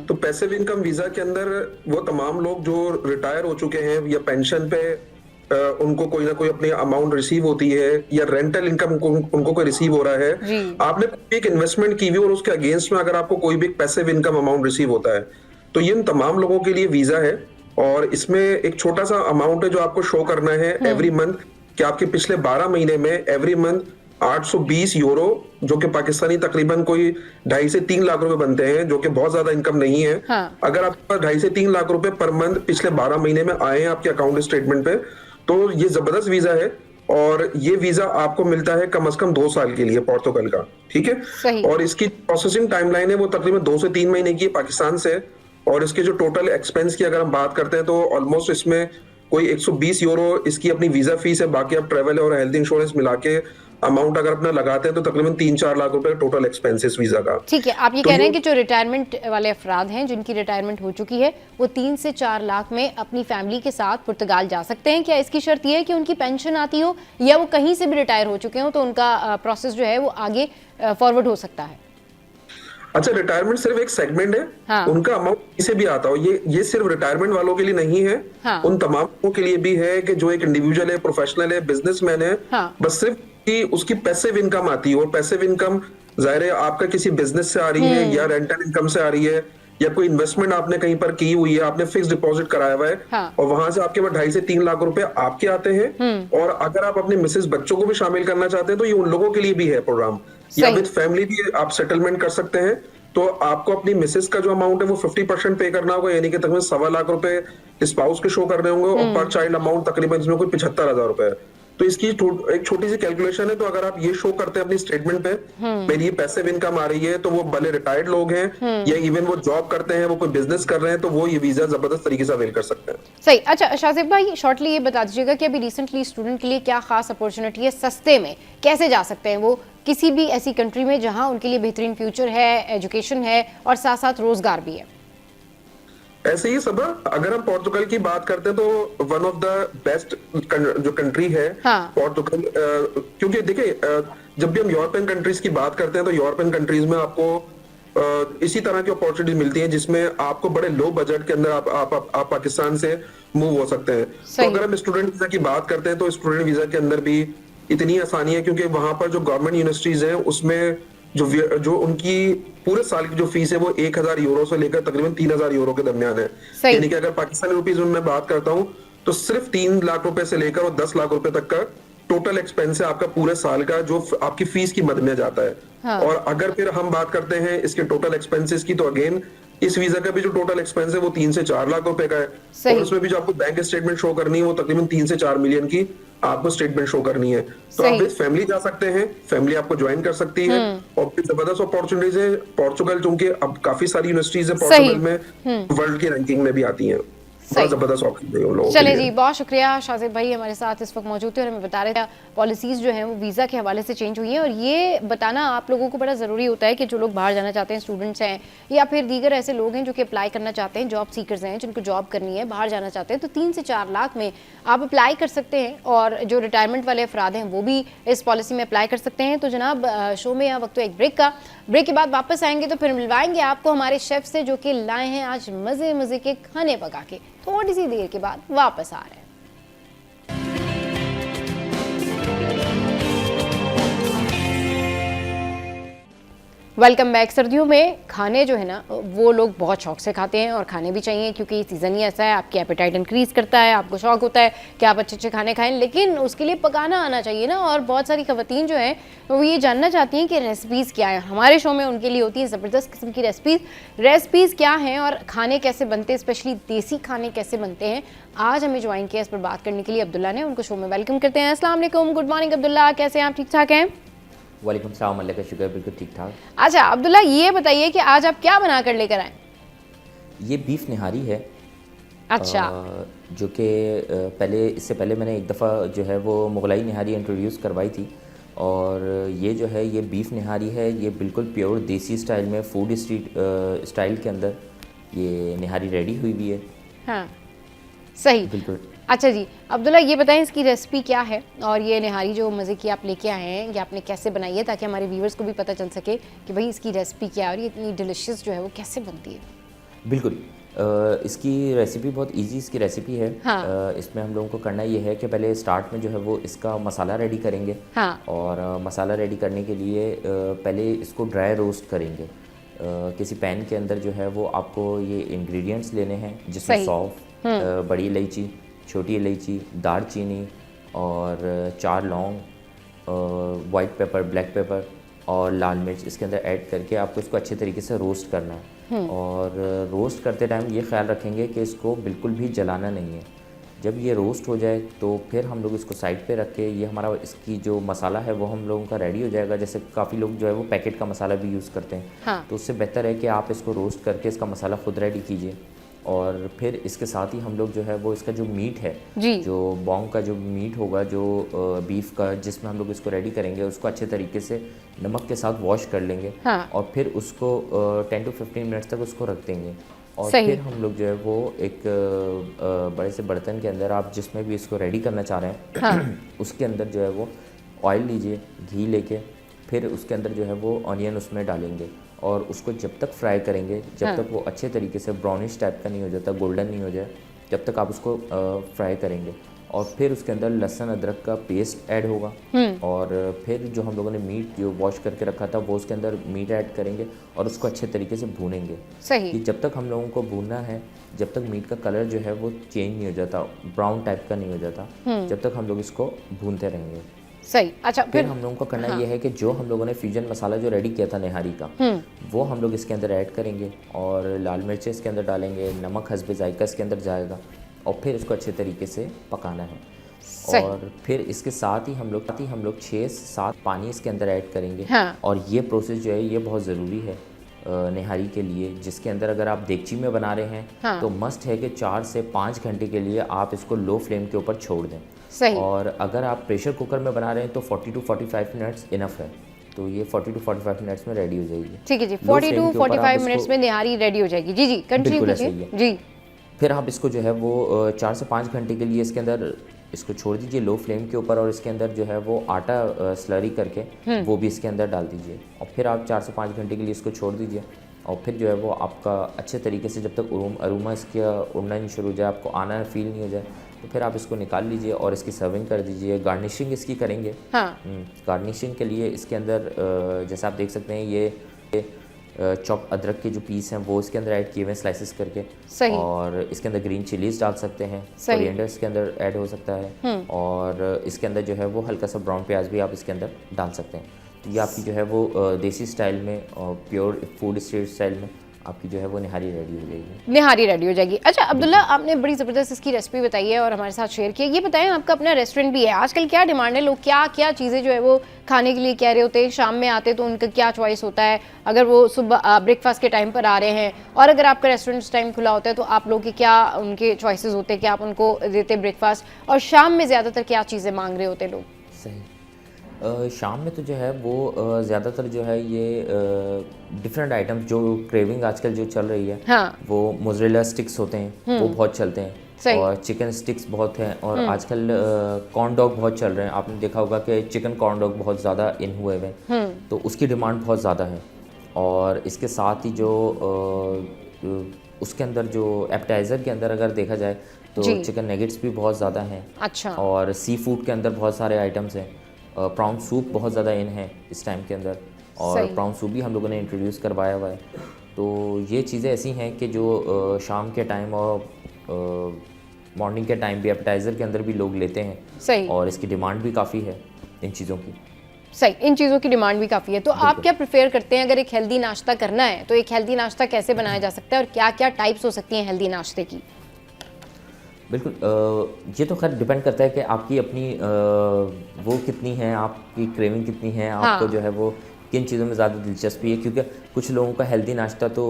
तो पैसिव इनकम वीजा के अंदर वो तमाम लोग जो रिटायर हो चुके हैं या पेंशन पे उनको कोई ना कोई अपनी अमाउंट रिसीव होती है, या रेंटल इनकम उनको कोई रिसीव हो रहा है, आपने एक इन्वेस्टमेंट की हुई और उसके अगेंस्ट में अगर आपको कोई भी पैसिव इनकम अमाउंट रिसीव होता है, तो ये इन तमाम लोगों के लिए वीजा है। और इसमें एक छोटा सा अमाउंट है जो आपको शो करना है एवरी मंथ, कि आपके पिछले 12 महीने में एवरी मंथ 820 यूरो, जो कि पाकिस्तानी तकरीबन कोई 2.5 से 3 लाख रुपए बनते हैं, जो कि बहुत ज्यादा इनकम नहीं है। हाँ। अगर आपके पास 2.5 से 3 लाख रुपए पर मंथ पिछले 12 महीने में आए हैं आपके अकाउंट स्टेटमेंट पे, तो ये जबरदस्त वीजा है। और ये वीजा आपको मिलता है कम से कम 2 साल के लिए पोर्तुगल का, ठीक है। सही। और इसकी प्रोसेसिंग टाइमलाइन है वो तकरीबन 2 से 3 महीने की है पाकिस्तान से। और इसके जो टोटल एक्सपेंस की अगर हम बात करते हैं तो ऑलमोस्ट इसमें कोई 120 यूरो इसकी अपनी वीजा फीस है। बाकी आप ट्रेवल और हेल्थ इंश्योरेंस मिला के अमाउंट अगर अपना लगाते हैं तो तकरीबन 3-4 लाख रुपए टोटल एक्सपेंसेस वीजा का। ठीक है, आप ये तो कह रहे हैं वो- कि जो रिटायरमेंट वाले अफराद हैं जिनकी रिटायरमेंट हो चुकी है वो 3 से 4 लाख में अपनी फैमिली के साथ पुर्तगाल जा सकते हैं। क्या इसकी शर्त ये है कि उनकी पेंशन आती हो या वो कहीं से भी रिटायर हो चुके हो तो उनका प्रोसेस जो है वो आगे फॉरवर्ड हो सकता है? अच्छा, रिटायरमेंट सिर्फ एक सेगमेंट है। हाँ। उनका अमाउंट किसे भी आता हो, ये सिर्फ रिटायरमेंट वालों के लिए नहीं है। हाँ। उन तमाम लोगों के लिए भी है कि जो एक इंडिविजुअल है, प्रोफेशनल है, बिजनेसमैन है। हाँ। बस सिर्फ कि उसकी पैसिव इनकम आती है। और पैसिव इनकम जाहिर है आपका किसी बिजनेस से आ रही है या रेंटल इनकम से आ रही है या कोई इन्वेस्टमेंट आपने कहीं पर की हुई है, आपने फिक्स डिपॉजिट कराया हुआ है। हाँ। और वहां से आपके पास 2.5 से 3 लाख रुपए आपके आते हैं। और अगर आप अपने मिसेस बच्चों को भी शामिल करना चाहते हैं तो ये उन लोगों के लिए भी है प्रोग्राम। या सही। विद फैमिली भी आप सेटलमेंट कर सकते हैं। तो आपको अपनी मिसेस का जो अमाउंट है वो 50% पे करना होगा, यानी कि तकरीबन 1.25 लाख रुपए स्पाउस के शो करने होंगे। और पर चाइल्ड अमाउंट तकरीबन इसमें कोई 75,000 रुपए है। तो इसकी एक छोटी सी कैलकुलेशन है। तो अगर आप ये शो करते हैं अपनी स्टेटमेंट पे मेरी ये पैसिव इनकम आ रही है, तो वो भले रिटायर्ड लोग हैं या इवन वो जॉब करते हैं, वो कोई बिजनेस कर रहे हैं, तो वो ये वीजा जबरदस्त तरीके से अवेल कर सकते हैं। सही। अच्छा शाजिब भाई, शॉर्टली ये बता दीजिएगा कि अभी रिसेंटली स्टूडेंट के लिए क्या खास अपॉर्चुनिटी है, सस्ते में कैसे जा सकते हैं वो किसी भी ऐसी कंट्री में जहां उनके लिए बेहतरीन फ्यूचर है, एजुकेशन है और साथ साथ रोजगार भी है? ऐसे ही सब, अगर हम पोर्तुगल की बात करते हैं तो वन ऑफ द बेस्ट जो कंट्री है हाँ। पोर्तुगल। क्योंकि देखिए जब भी हम यूरोपियन कंट्रीज की बात करते हैं तो यूरोपियन कंट्रीज में आपको इसी तरह की अपॉर्चुनिटी मिलती है जिसमें आपको बड़े लो बजट के अंदर आप पाकिस्तान से मूव हो सकते हैं। तो अगर हम स्टूडेंट वीजा की बात करते हैं तो स्टूडेंट वीजा के अंदर भी इतनी आसानी है क्योंकि वहां पर जो गवर्नमेंट यूनिवर्सिटीज हैं उसमें जो उनकी पूरे साल की जो फीस है वो 1,000 यूरो से लेकर तकरीबन 3,000 यूरो के दरमियान है। यानी कि अगर पाकिस्तानी रुपीज में मैं बात करता हूँ तो सिर्फ 3 लाख रुपए से लेकर और 10 लाख रुपए तक का टोटल एक्सपेंस है आपका पूरे साल का, जो आपकी फीस की मद में जाता है। हाँ। और अगर फिर हम बात करते हैं इसके टोटल एक्सपेंसेस की, तो अगेन इस वीजा का भी जो टोटल एक्सपेंस है वो 3 से 4 लाख रुपए का है। और उसमें भी जो आपको बैंक स्टेटमेंट शो करनी है वो तकरीबन 3 से 4 मिलियन की आपको स्टेटमेंट शो करनी है। तो आप विद फैमिली जा सकते हैं, फैमिली आपको ज्वाइन कर सकती है। और फिर जबरदस्त अपॉर्चुनिटीज है। पोर्चुगल चूंकि अब काफी सारी यूनिवर्सिटीज है पोर्चुगल में, वर्ल्ड की रैंकिंग में भी आती है। जबरदस्त ऑप्शन है उन लोगों के चले लिए। जी, बहुत शुक्रिया शाजिब भाई हमारे साथ इस वक्त मौजूद थे और हमें बता रहे थे पॉलिसीज जो हैं वो वीज़ा के हवाले से चेंज हुई हैं। और ये बताना आप लोगों को बड़ा ज़रूरी होता है कि जो लोग बाहर जाना चाहते हैं, स्टूडेंट्स हैं या फिर दीगर ऐसे लोग हैं जो कि अप्लाई करना चाहते हैं, जॉब सीकर्स हैं जिनको जॉब करनी है, बाहर जाना चाहते हैं, तो 3 से 4 लाख में आप अप्लाई कर सकते हैं। और जो रिटायरमेंट वाले अफराद हैं वो भी इस पॉलिसी में अप्लाई कर सकते हैं। तो जनाब शो में यहाँ वक्त तो एक ब्रेक के बाद वापस आएंगे तो फिर मिलवाएंगे आपको हमारे शेफ से जो कि लाए हैं आज मज़े मज़े के खाने पका के। थोड़ी सी देर के बाद वापस आ रहे हैं। Welcome back. सर्दियों में खाने जो है ना वो लोग बहुत शौक से खाते हैं और खाने भी चाहिए क्योंकि सीज़न ही ऐसा है, आपकी एपेटाइट इंक्रीज़ करता है, आपको शौक होता है कि आप अच्छे अच्छे खाने खाएं, लेकिन उसके लिए पकाना आना चाहिए ना। और बहुत सारी ख़वातीन जो हैं वो ये जानना चाहती हैं कि रेसिपीज़ क्या है। हमारे शो में उनके लिए होती है ज़बरदस्त किस्म की रेसिपीज़ क्या हैं और खाने कैसे बनते हैं, स्पेशली देसी खाने कैसे बनते हैं। आज हमें ज्वाइन किया इस पर बात करने के लिए अब्दुल्ला ने, उनको शो में वेलकम करते हैं। अस्सलाम वालेकुम, गुड मॉर्निंग अब्दुल्ला, कैसे हैं आप? ठीक ठाक हैं? वालेकुम सलाम, अल्लाह का शुक्र, बिल्कुल ठीक ठाक। अच्छा अब्दुल्ला, ये बताइए कि आज आप क्या बना कर लेकर आए? ये बीफ निहारी है। अच्छा। जो कि इससे पहले मैंने एक दफ़ा जो है वो मुगलाई निहारी इंट्रोड्यूस करवाई थी। और ये जो है ये बीफ निहारी है, ये बिल्कुल प्योर देसी स्टाइल में फूड स्ट्रीट स्टाइल के अंदर ये निहारी रेडी हुई हुई है। हाँ सही, बिल्कुल। अच्छा जी अब्दुल्ला, ये बताएं इसकी रेसिपी क्या है और ये निहारी जो मज़े की आप लेके आए हैं ये आपने कैसे बनाई है, ताकि हमारे व्यूवर्स को भी पता चल सके कि भाई इसकी रेसिपी क्या है और ये इतनी डिलिशियस जो है वो कैसे बनती है। बिल्कुल। इसकी रेसिपी बहुत इजी इसकी रेसिपी है। हाँ। इसमें हम लोगों को करना ये है कि पहले स्टार्ट में जो है वो इसका मसाला रेडी करेंगे। हाँ। और मसाला रेडी करने के लिए पहले इसको ड्राई रोस्ट करेंगे। किसी पैन के अंदर जो है वो आपको ये इंग्रेडिएंट्स लेने हैं, जिसमें सौंफ, बड़ी इलायची, छोटी इलायची, दालचीनी और 4 लौंग वाइट पेपर, ब्लैक पेपर और लाल मिर्च इसके अंदर ऐड करके आपको इसको अच्छे तरीके से रोस्ट करना है। और रोस्ट करते टाइम ये ख्याल रखेंगे कि इसको बिल्कुल भी जलाना नहीं है। जब ये रोस्ट हो जाए तो फिर हम लोग इसको साइड पे रख के, ये हमारा इसकी जो मसाला है वो हम लोगों का रेडी हो जाएगा। जैसे काफ़ी लोग जो है वो पैकेट का मसाला भी यूज़ करते हैं। हाँ। तो उससे बेहतर है कि आप इसको रोस्ट करके इसका मसाला खुद रेडी कीजिए। और फिर इसके साथ ही हम लोग जो है वो इसका जो मीट है, जी। जो बॉन्ग का जो मीट होगा, जो बीफ का, जिसमें हम लोग इसको रेडी करेंगे, उसको अच्छे तरीके से नमक के साथ वॉश कर लेंगे। हाँ। और फिर उसको 10 to 15 मिनट्स तक उसको रख देंगे। और सही। फिर हम लोग जो है वो एक बड़े से बर्तन के अंदर, आप जिसमें भी इसको रेडी करना चाह रहे हैं हाँ। उसके अंदर जो है वो ऑयल लीजिए, घी लेके फिर उसके अंदर जो है वो ऑनियन उसमें डालेंगे और उसको जब तक फ्राई करेंगे, जब हाँ। तक वो अच्छे तरीके से ब्राउनिश टाइप का नहीं हो जाता, गोल्डन नहीं हो जाए, जब तक आप उसको फ्राई करेंगे। और फिर उसके अंदर लहसुन अदरक का पेस्ट ऐड होगा। और फिर जो हम लोगों ने मीट जो वॉश करके रखा था वो उसके अंदर मीट ऐड करेंगे और उसको अच्छे तरीके से भूनेंगे। सही। कि जब तक हम लोगों को भूनना है, जब तक मीट का कलर जो है वो चेंज नहीं हो जाता, ब्राउन टाइप का नहीं हो जाता, जब तक हम लोग इसको भूनते रहेंगे। सही। अच्छा, फिर हम लोगों को करना ये है कि जो हम लोगों ने फ्यूजन मसाला जो रेडी किया था निहारी का, वो हम लोग इसके अंदर ऐड करेंगे और लाल मिर्च इसके अंदर डालेंगे, नमक हस्बे जायका इसके अंदर जाएगा और फिर इसको अच्छे तरीके से पकाना है। सही। और फिर इसके साथ ही हम लोग 6 से 7 पानी इसके अंदर ऐड करेंगे। हाँ। और ये प्रोसेस जो है ये बहुत ज़रूरी है निहारी के लिए, जिसके अंदर अगर आप देगची में बना रहे हैं हाँ। तो मस्ट है कि 4 से 5 घंटे के लिए आप इसको लो फ्लेम के ऊपर छोड़ दें। सही। और अगर आप प्रेशर कुकर में बना रहे हैं तो 40 to 45 मिनट्स इनफ है। तो ये 40 to 45 मिनट्स में रेडी हो जाएगी। ठीक है जी, लो 40 फ्लेम to के ऊपर आप 45 इसको- मिनट्स में निहारी रेडी हो जाएगी। जी जी, कंटिन्यू बिल्कुल ऐसे कीजिए। ही जी। फिर आप इसको जो है वो 4 से 5 घंटे के लिए इसके अंदर इसको छोड़ दीजिए लो फ्लेम के ऊपर। और इसके अंदर जो है वो आटा स्लरी करके वो भी इसके अंदर डाल दीजिए और फिर आप 4 से 5 घंटे के लिए इसको छोड़ दीजिए। और फिर जो है वो आपका अच्छे तरीके से जब तक अरोमा इसका उड़ना नहीं शुरू हो जाए, आपको आना फील नहीं हो जाए, तो फिर आप इसको निकाल लीजिए और इसकी सर्विंग कर दीजिए। गार्निशिंग इसकी करेंगे। हाँ। गार्निशिंग के लिए इसके अंदर जैसे आप देख सकते हैं ये चॉप अदरक के जो पीस हैं वो इसके अंदर ऐड किए हुए हैं स्लाइसिस करके। सही। और इसके अंदर ग्रीन चिलीज डाल सकते हैं, सही। कोरिएंडर इसके अंदर ऐड हो सकता है। और इसके अंदर जो है वो हल्का सा ब्राउन प्याज भी आप इसके अंदर डाल सकते हैं। तो ये आपकी जो है वो देसी स्टाइल में और प्योर फूड स्ट्रीट स्टाइल में आपकी जो है वो निहारी रेडी हो जाएगी। निहारी रेडी हो जाएगी। अच्छा अब्दुल्ला, आपने बड़ी ज़बरदस्त इसकी रेसिपी बताई है और हमारे साथ शेयर की है। ये बताएं, आपका अपना रेस्टोरेंट भी है, आजकल क्या डिमांड है, लोग क्या क्या चीज़ें जो है वो खाने के लिए कह रहे होते हैं, शाम में आते तो उनका क्या चॉइस होता है, अगर वो सुबह ब्रेकफास्ट के टाइम पर आ रहे हैं और अगर आपका रेस्टोरेंट उस टाइम खुला होता है तो आप लोग के क्या उनके चॉइसेस होते हैं, क्या आप उनको देते ब्रेकफास्ट, और शाम में ज़्यादातर क्या चीज़ें मांग रहे होते लोग? सही। शाम में तो जो है वो ज़्यादातर जो है ये डिफरेंट आइटम्स जो क्रेविंग आजकल जो चल रही है, हाँ। वो मोज़रेला स्टिक्स होते हैं, वो बहुत चलते हैं। सही। और चिकन स्टिक्स बहुत हैं। और आजकल कॉर्न डॉग बहुत चल रहे हैं। आपने देखा होगा कि चिकन कॉर्न डॉग बहुत ज़्यादा इन हुए हुए हैं, तो उसकी डिमांड बहुत ज़्यादा है। और इसके साथ ही जो उसके अंदर जो एपेटाइज़र के अंदर अगर देखा जाए तो जी। चिकन नेगेट्स भी बहुत ज़्यादा हैं। अच्छा। और सी फूड के अंदर बहुत सारे आइटम्स हैं। प्राउन सूप बहुत ज़्यादा इन है इस टाइम के अंदर, और सही। प्राउन सूप भी हम लोगों ने इंट्रोड्यूस करवाया हुआ है। तो ये चीज़ें ऐसी हैं कि जो शाम के टाइम और मॉर्निंग के टाइम भी एपेटाइज़र के अंदर भी लोग लेते हैं। सही। और इसकी डिमांड भी काफ़ी है इन चीज़ों की। सही, इन चीज़ों की डिमांड भी काफ़ी है। तो आप क्या प्रेफर करते हैं, अगर एक हेल्दी नाश्ता करना है तो एक हेल्दी नाश्ता कैसे बनाया जा सकता है और क्या क्या टाइप्स हो सकती हैं हेल्दी नाश्ते की? बिल्कुल, ये तो खैर डिपेंड करता है कि आपकी अपनी वो कितनी है, आपकी क्रेविंग कितनी है, आपको हाँ। जो है वो किन चीज़ों में ज़्यादा दिलचस्पी है। क्योंकि कुछ लोगों का हेल्दी नाश्ता तो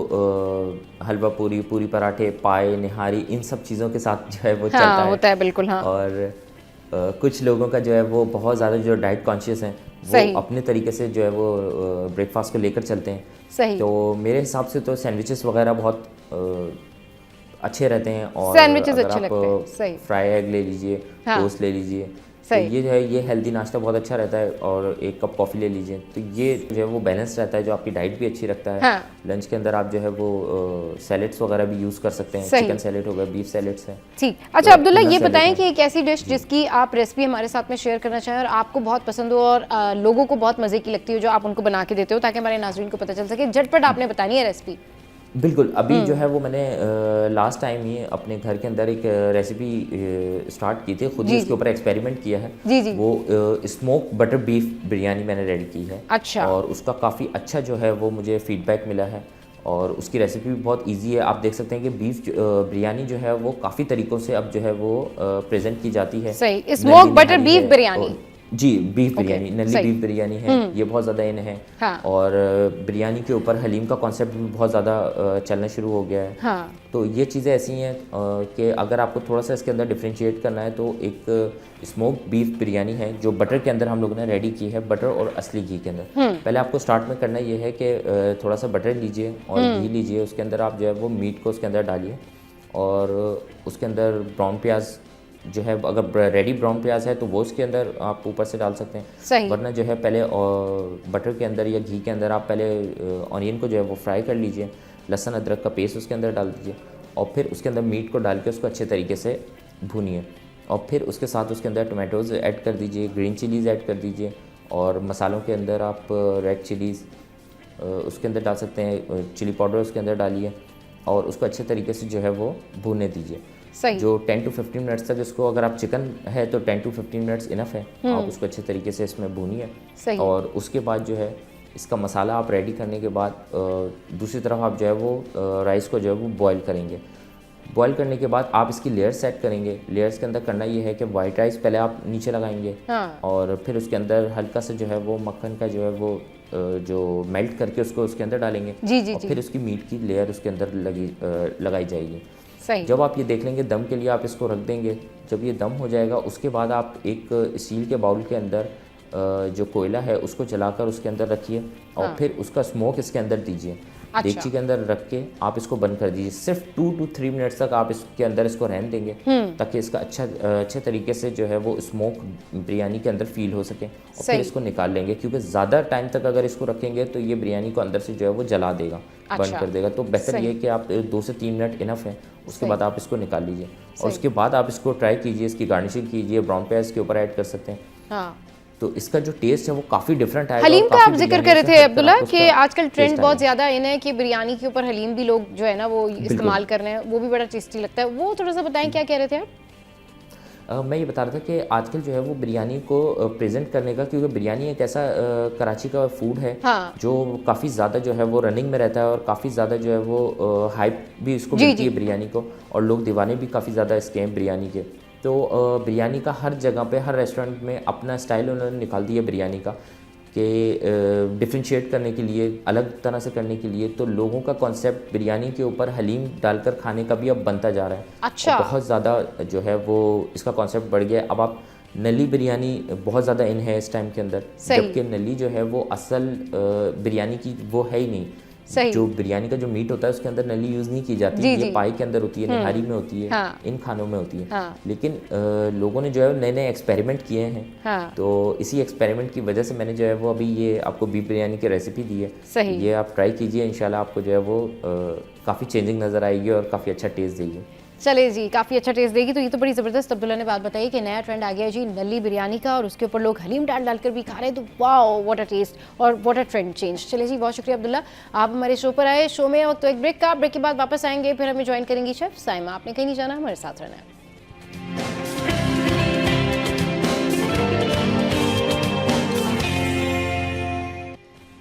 हलवा पूरी, पूरी पराठे, पाए, निहारी, इन सब चीज़ों के साथ जो है वो चलता हाँ, है। होता है बिल्कुल। हाँ। और कुछ लोगों का जो है वो बहुत ज़्यादा जो डाइट कॉन्शियस हैं, सही। वो अपने तरीके से जो है वो ब्रेकफास्ट को लेकर चलते हैं। सही। तो मेरे हिसाब से तो सैंडविचेस वगैरह बहुत अच्छे रहते हैं। और सैंडविचेस अगर अच्छे आप लगते हैं। सही। फ्राई एग ले लीजिए, हाँ। टोस्ट ले लीजिए, तो सही। ये जो है ये हेल्दी नाश्ता बहुत अच्छा रहता है। और एक कप कॉफ़ी ले लीजिए, तो ये जो है वो बैलेंस रहता है, जो आपकी डाइट भी अच्छी रखता है। हाँ। लंच के अंदर आप जो है वो सैलेड्स वगैरह भी यूज़ कर सकते हैं। सही। चिकन सैलेड हो गया, बीफ सैलेड्स हैं। ठीक। अच्छा अब्दुल्ला, tuna ये salad बताएं है। कि एक ऐसी डिश जिसकी आप रेसिपी हमारे साथ में शेयर करना चाहें और आपको बहुत पसंद हो और लोगों को बहुत मज़े की लगती हो, जो आप उनको बना के देते हो, ताकि हमारे नाज़रीन को पता चल सके। झटपट आपने बतानी है रेसिपी। बिल्कुल, अभी जो है वो मैंने लास्ट टाइम ही अपने घर के अंदर एक रेसिपी स्टार्ट की थी, खुद ही जी, उसके जी। ऊपर एक्सपेरिमेंट किया है। जी, जी। वो स्मोक बटर बीफ बिरयानी मैंने रेडी की है। अच्छा। और उसका काफ़ी अच्छा जो है वो मुझे फीडबैक मिला है, और उसकी रेसिपी भी बहुत ईजी है। आप देख सकते हैं कि बिरयानी जो है वो काफ़ी तरीक़ों से अब जो है वो प्रेजेंट की जाती है। सही, नल्ली स्मोक बटर निहारी बीफ है, बिरयानी। और जी बीफ ओके, बिरयानी, नल्ली सही। बीफ बिरयानी है, ये बहुत ज़्यादा इन है। हाँ। और बिरयानी के ऊपर हलीम का कॉन्सेप्ट भी बहुत ज़्यादा चलना शुरू हो गया है। हाँ। तो ये चीज़ें ऐसी हैं कि अगर आपको थोड़ा सा इसके अंदर डिफरेंशिएट करना है तो एक स्मोक बीफ बिरयानी है जो बटर के अंदर हम लोगों ने रेडी की है, बटर और असली घी के अंदर। पहले आपको स्टार्ट में करना ये है कि थोड़ा सा बटर लीजिए और घी लीजिए, उसके अंदर आप जो है वो मीट को उसके अंदर डालिए, और उसके अंदर ब्राउन प्याज जो है, अगर रेडी ब्राउन प्याज है तो वो उसके अंदर आप ऊपर से डाल सकते हैं। सही। वरना जो है पहले बटर के अंदर या घी के अंदर आप पहले ऑनियन को जो है वो फ्राई कर लीजिए, लहसुन अदरक का पेस्ट उसके अंदर डाल दीजिए, और फिर उसके अंदर मीट को डाल के उसको अच्छे तरीके से भूनिए, और फिर उसके साथ उसके अंदर टोमेटोज़ ऐड कर दीजिए, ग्रीन चिलीज़ ऐड कर दीजिए, और मसालों के अंदर आप रेड चिलीज़ उसके अंदर डाल सकते हैं, चिली पाउडर उसके अंदर डालिए, और उसको अच्छे तरीके से जो है वो भूनने दीजिए। सही। जो 10 to 15 मिनट्स तक इसको, अगर आप चिकन है तो 10 to 15 मिनट्स इनफ है, आप उसको अच्छे तरीके से इसमें भूनिए। सही। और उसके बाद जो है इसका मसाला आप रेडी करने के बाद दूसरी तरफ आप जो है वो राइस को जो है वो बॉईल करेंगे। बॉईल करने के बाद आप इसकी लेयर सेट करेंगे। लेयर्स के अंदर करना ये है कि वाइट राइस पहले आप नीचे लगाएंगे, हाँ। और फिर उसके अंदर हल्का सा जो है वो मक्खन का जो है वो जो मेल्ट करके उसको उसके अंदर डालेंगे, जी, जी, और जी। फिर उसकी मीट की लेयर उसके अंदर लगाई जाएगी। सही। जब आप ये देख लेंगे दम के लिए आप इसको रख देंगे। जब ये दम हो जाएगा उसके बाद आप एक स्टील के बाउल के अंदर जो कोयला है उसको जलाकर उसके अंदर रखिए, और हाँ। फिर उसका स्मोक इसके अंदर दीजिए। अच्छा। देगची के अंदर रख के आप इसको बंद कर दीजिए। सिर्फ 2 to 3 मिनट्स तक आप इसके अंदर इसको रहने देंगे, ताकि इसका अच्छे तरीके से जो है वो स्मोक बिरयानी के अंदर फील हो सके, और सही। फिर इसको निकाल लेंगे, क्योंकि ज़्यादा टाइम तक अगर इसको रखेंगे तो ये बिरयानी को अंदर से जो है वो जला देगा, बंद अच्छा। कर देगा। तो बेहतर सही। ये है कि आप 2 से 3 मिनट इनफ है, उसके सही। बाद आप इसको निकाल लीजिए, सही। और उसके बाद आप इसको ट्राई कीजिए, इसकी गार्निशिंग कीजिए, ब्राउन प्याज के ऊपर ऐड कर सकते हैं। हाँ। तो इसका जो टेस्ट है वो काफ़ी डिफरेंट आएगा। हलीम और का काफ़ी आप जिक्र बिरयानी कर रहे से थे हटकर अब्दुल्ला आपको कि उसका आजकल ट्रेंड टेस्ट बहुत आएगा। ज़्यादा इन है कि बिरयानी के ऊपर हलीम भी लोग जो है ना वो इस्तेमाल कर रहे हैं, वो भी बड़ा टेस्टी लगता है। वो थोड़ा सा बताएं, क्या कह रहे थे आप? मैं ये बता रहा था कि आजकल जो है वो बिरयानी को प्रेजेंट करने का, क्योंकि बिरयानी एक ऐसा कराची का फूड है हाँ। जो काफ़ी ज़्यादा जो है वो रनिंग में रहता है, और काफ़ी ज़्यादा जो है वो हाइप भी इसको जी, मिलती जी। है बिरयानी को, और लोग दीवाने भी काफ़ी ज़्यादा इसके हैं बिरयानी के। तो बिरयानी का हर जगह पे, हर रेस्टोरेंट में अपना स्टाइल उन्होंने निकाल दिया बिरयानी का, कि डिफ्रेंशिएट करने के लिए, अलग तरह से करने के लिए, तो लोगों का कॉन्सेप्ट बिरयानी के ऊपर हलीम डालकर खाने का भी अब बनता जा रहा है। अच्छा। और बहुत ज़्यादा जो है वो इसका कॉन्सेप्ट बढ़ गया है। अब आप नली बिरयानी बहुत ज़्यादा इन है इस टाइम के अंदर, सही। जबकि नली जो है वो असल बिरयानी की वो है ही नहीं। सही। जो बिरयानी का जो मीट होता है उसके अंदर नली यूज़ नहीं की जाती, जी, ये जी। पाई के अंदर होती है, निहारी में होती है, हाँ। इन खानों में होती है। हाँ। लेकिन लोगों ने जो है नए नए एक्सपेरिमेंट किए हैं, हाँ। तो इसी एक्सपेरिमेंट की वजह से मैंने जो है वो अभी ये आपको बीफ बिरयानी की रेसिपी दी है। सही। ये आप ट्राई कीजिए, इंशाल्लाह आपको जो है वो काफ़ी चेंजिंग नज़र आएगी और काफ़ी अच्छा टेस्ट देगी। चले जी, काफ़ी अच्छा टेस्ट देगी। तो ये तो बड़ी ज़बरदस्त अब्दुल्ला ने बात बताई कि नया ट्रेंड आ गया है जी नली बिरयानी का, और उसके ऊपर लोग हलीम डाल कर भी खा रहे हैं। तो वाओ, व्हाट अ टेस्ट और व्हाट अ ट्रेंड चेंज। चले जी, बहुत शुक्रिया अब्दुल्ला, आप हमारे शो पर आए। शो में वक्त तो एक ब्रेक का, ब्रेक के बाद वापस आएंगे, फिर हमें ज्वाइन करेंगी शेफ साइमा। आपने कहीं नहीं जाना, हमारे साथ रहना है।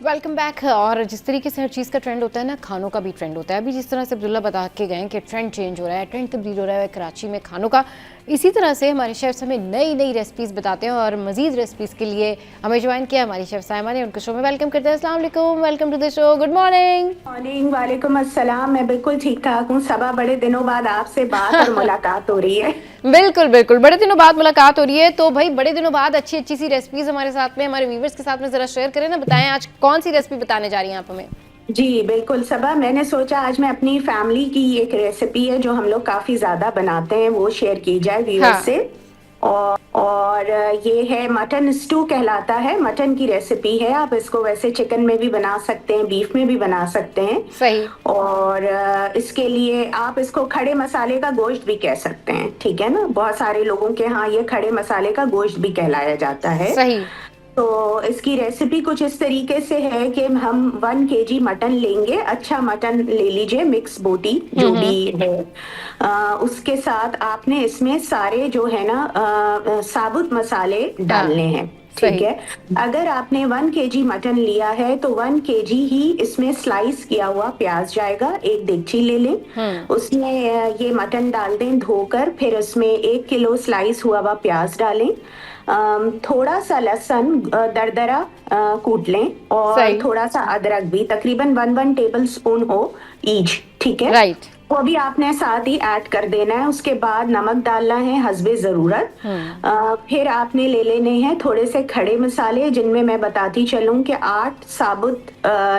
Welcome back. और जिस तरीके से हर चीज़ का ट्रेंड होता है ना, खानों का भी ट्रेंड होता है। अभी जिस तरह से अब्दुल्ला बता के गए कि ट्रेंड चेंज हो रहा है, ट्रेंड तब्दील हो रहा है कराची में खानों का, इसी तरह से हमारे शेफ्स हमें नई नई रेसिपीज़ बताते हैं। और मज़ीद रेसिपीज़ के लिए हमें ज्वाइन किया हमारी शेफ साइमा ने, उनको शो में वेलकम करते हैं। अस्सलाम वालेकुम, welcome to the show, good morning. Morning, वालेकुम अस्सलाम। मैं बिल्कुल ठीक ठाक हूँ सबा, बड़े दिनों बाद आपसे बात और मुलाकात हो रही है। बिल्कुल बिल्कुल, बड़े दिनों बाद मुलाकात हो रही है। तो भाई बड़े दिनों बाद अच्छी अच्छी सी रेसिपीज़ हमारे साथ में, हमारे व्यूवर्स के साथ में ज़रा शेयर करें ना, बताएं आज कौन सी रेसिपी बताने जा रही हैं आप हमें? जी बिल्कुल सबा, मैंने सोचा आज मैं अपनी फैमिली की एक रेसिपी है जो हम लोग काफी ज्यादा बनाते हैं वो शेयर की जाए व्यूअर्स हाँ। से। और ये है मटन स्टू कहलाता है, मटन की रेसिपी है। आप इसको वैसे चिकन में भी बना सकते हैं, बीफ में भी बना सकते हैं। सही। और इसके लिए आप इसको खड़े मसाले का गोश्त भी कह सकते हैं, ठीक है ना। बहुत सारे लोगों के यहाँ ये खड़े मसाले का गोश्त भी कहलाया जाता है। सही। तो इसकी रेसिपी कुछ इस तरीके से है कि हम 1 केजी मटन लेंगे, अच्छा मटन ले लीजिए, मिक्स बोटी जो भी है। उसके साथ आपने इसमें सारे जो है ना साबुत मसाले डालने हैं, ठीक सही। है। अगर आपने 1 केजी मटन लिया है तो 1 केजी ही इसमें स्लाइस किया हुआ प्याज जाएगा। एक देगची ले लें, उसमें ये मटन डाल दें धोकर, फिर उसमें 1 किलो स्लाइस हुआ हुआ प्याज डालें। थोड़ा सा लहसुन दरदरा कूट लें और सही। थोड़ा सा अदरक भी, तकरीबन 1 टेबल स्पून हो ईच, ठीक है। राइट। वो भी आपने साथ ही ऐड कर देना है। उसके बाद नमक डालना है हस्बे जरूरत। फिर आपने ले लेने हैं थोड़े से खड़े मसाले, जिनमें मैं बताती चलूं कि 8 साबुत